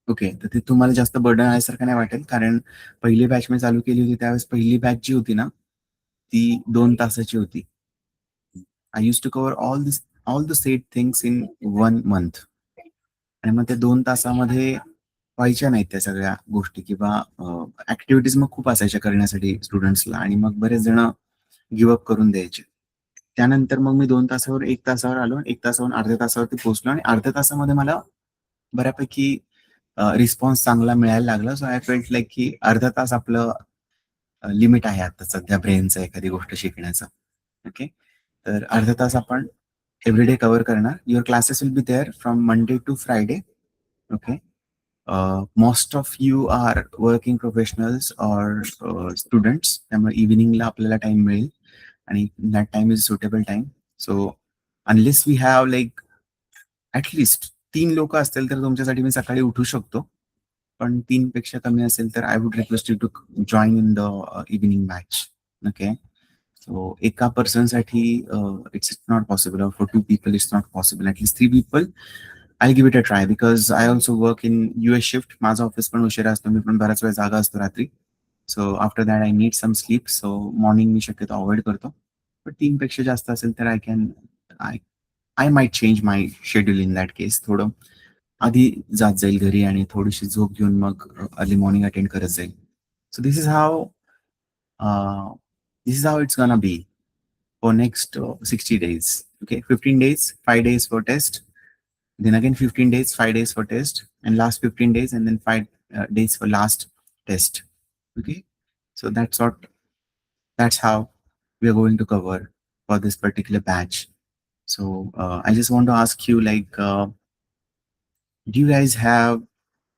[SPEAKER 1] Okay, तर ते तुम्हाला जास्त बर्डन आल्यासारखं नाही वाटेल, कारण पहिली बॅच मी चालू केली होती त्यावेळेस पहिली बॅच जी होती ना, ती 2 तासाची होती. I used to cover all the set things in 1 month. आणि मग ते 2 तासामध्ये व्हायच्या नाहीत त्या सगळ्या गोष्टी, किंवा ऍक्टिव्हिटीज मग खूप असायच्या करण्यासाठी स्टुडंट्सला, आणि मग बरेच जण गिव्हअप करून द्यायचे. त्यानंतर मग मी 2 तासावर 1 तासावर आलो, 1 तासावरून अर्ध्या तासावरती पोहोचलो, आणि अर्ध्या तासामध्ये मला बऱ्यापैकी रिस्पॉन्स चांगला मिळायला लागला. सो आय फेल्ट लाईक की अर्धा तास आपलं लिमिट आहे आता सध्या ब्रेनचं एखादी गोष्ट शिकण्याचं. ओके, तर अर्धा तास आपण एव्हरीडे कव्हर करणार. Your classes will be there from Monday to Friday. Okay, most of you are working professionals और स्टुडंट्स, त्यामुळे इव्हिनिंगला आपल्याला टाइम मिळेल, आणि that time is suitable time. So unless we have like at least 3 लोक असतील तर तुमच्यासाठी मी सकाळी उठू शकतो, पण 3 पेक्षा कमी असेल तर I would request you to join in the evening match. Okay, so एका पर्सनसाठी it's not possible, for 2 people it's not possible, at least 3 people I give it a try, because I also work in US shift. माझं office पण उशिरा असतो, मी पण बराच वेळ जागा असतो रात्री. So after that I need some sleep, so morning मी शक्यतो अवॉइड करतो. पण 3 पेक्षा जास्त असेल तर I might change my schedule in that case. थोडं आधी जात जाईल घरी आणि थोडीशी झोप घेऊन मग अर्ली मॉर्निंग अटेंड करत जाईल. So this is how it's gonna be for next 60 days. Okay, 15 days, 5 days for test, then again 15 days, 5 days for test, and last 15 days, and then 5 days for last test. Okay, so that's how we are going to cover for this particular batch. So I just want to ask you, like, do you guys have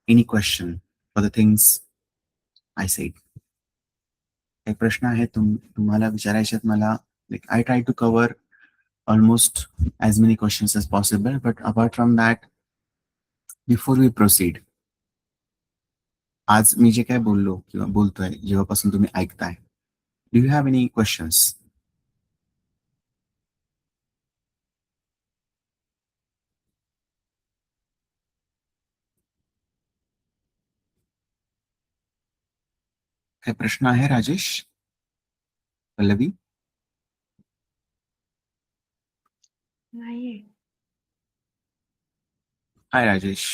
[SPEAKER 1] any question for the things I said? काही प्रश्न आहेत तुम्हाला विचारायचे आहेत मला? Like, I try to cover almost as many questions as possible, but apart from that, before we proceed, आज मी जे काय बोललो किंवा बोलतोय, जेव्हापासून तुम्ही ऐकताय, do you have any questions? काय प्रश्न आहे राजेश? पल्लवी?
[SPEAKER 2] नाहीये.
[SPEAKER 1] Hi Rajesh.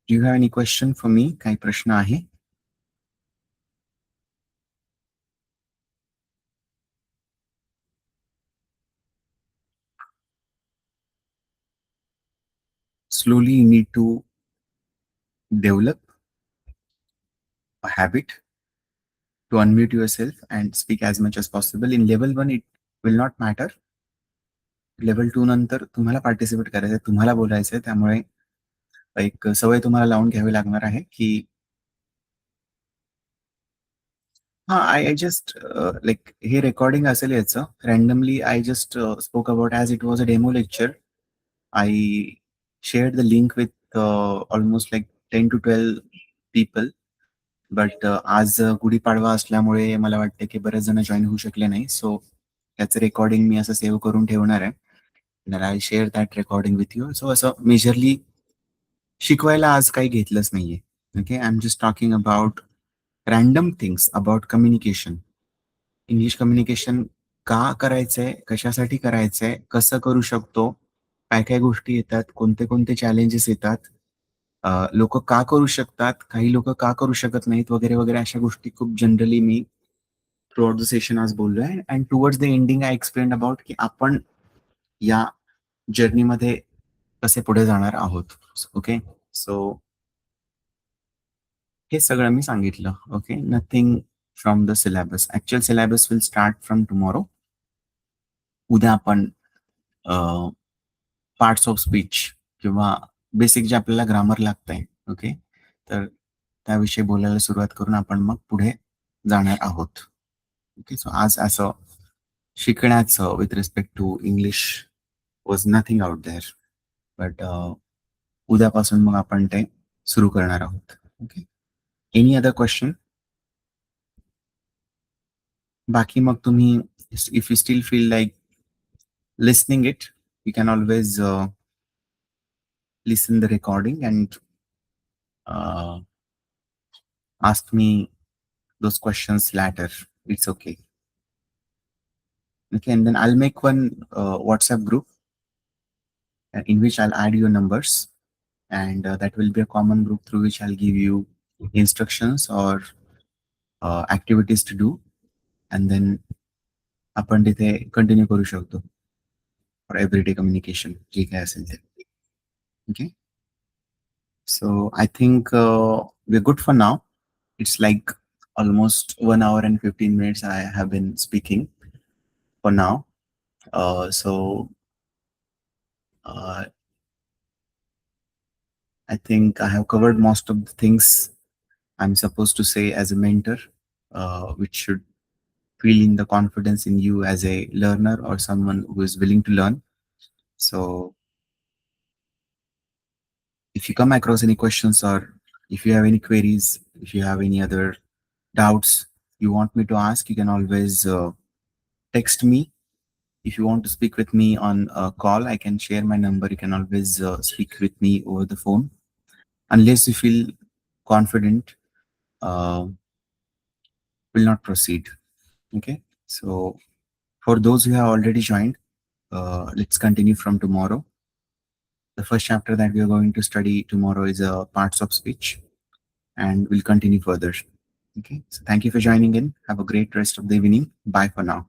[SPEAKER 1] Do you have any question for me? काही प्रश्न आहे? Slowly you need to develop a habit to unmute yourself and speak as much as possible. In level 1 it will not matter. Level 2 नंतर तुम्हाला participate करायचंय, तुम्हाला बोलायचंय. त्यामुळे एक सवय तुम्हाला लावून घ्यावी लागणार आहे की I just like हे रेकॉर्डिंग असेल याचं. Randomly I just spoke about as it was a demo lecture. I shared the link with almost like 10 to 12 people. But आज गुढीपाडवा असल्यामुळे मला वाटतं की बरेच जण जॉईन होऊ शकले नाही. सो त्याचं रेकॉर्डिंग मी असं सेव्ह करून ठेवणार आहे. I share that recording with you. So असं मेजरली शिकवायला आज काही घेतलंच नाहीये. Okay, I am just talking about random things about communication. English communication का करायचंय, कशासाठी करायचंय, कसं करू शकतो, काय काय गोष्टी येतात, कोणते कोणते चॅलेंजेस येतात, लोक का करू शकतात, काही लोक का करू शकत नाहीत, वगैरे वगैरे अशा गोष्टी खूप जनरली मी थ्रू आउट द सेशन आज बोललोय. And towards the ending I explain about की आपण या जर्नीमध्ये कसे पुढे जाणार आहोत. ओके, सो हे सगळं मी सांगितलं. Okay, nothing from the syllabus. Actual syllabus will start from tomorrow. उद्या आपण पार्ट्स ऑफ स्पीच किंवा बेसिक जे आपल्याला ग्रामर लागतंय, ओके, तर त्याविषयी बोलायला सुरुवात करून आपण मग पुढे जाणार आहोत. ओके, सो आज असं शिकण्याचं with respect to English was nothing out there. But उद्यापासून मग आपण ते सुरू करणार आहोत. Okay, any other question? बाकी मग तुम्ही if you still feel like listening it, you can always listen the recording and ask me those questions later. It's okay. Okay, and then I'll make one WhatsApp group in which I'll add your numbers, and that will be a common group through which I'll give you instructions or activities to do, and then आपण तिथे continue करू शकतो for everyday communication जे काय असेल ते. Okay, so I think we're good for now. It's like almost 1 hour and 15 minutes I have been speaking for now. So I think I have covered most of the things I'm supposed to say as a mentor, which should feel in the confidence in you as a learner or someone who is willing to learn. So if you come across any questions or if you have any queries, if you have any other doubts you want me to ask, you can always text me. If you want to speak with me on a call, I can share my number. You can always speak with me over the phone. Unless you feel confident, will not proceed. Okay, so for those who have already joined, let's continue from tomorrow. The first chapter that we are going to study tomorrow is parts of speech, and we'll continue further. Okay, so thank you for joining in. Have a great rest of the evening. Bye for now.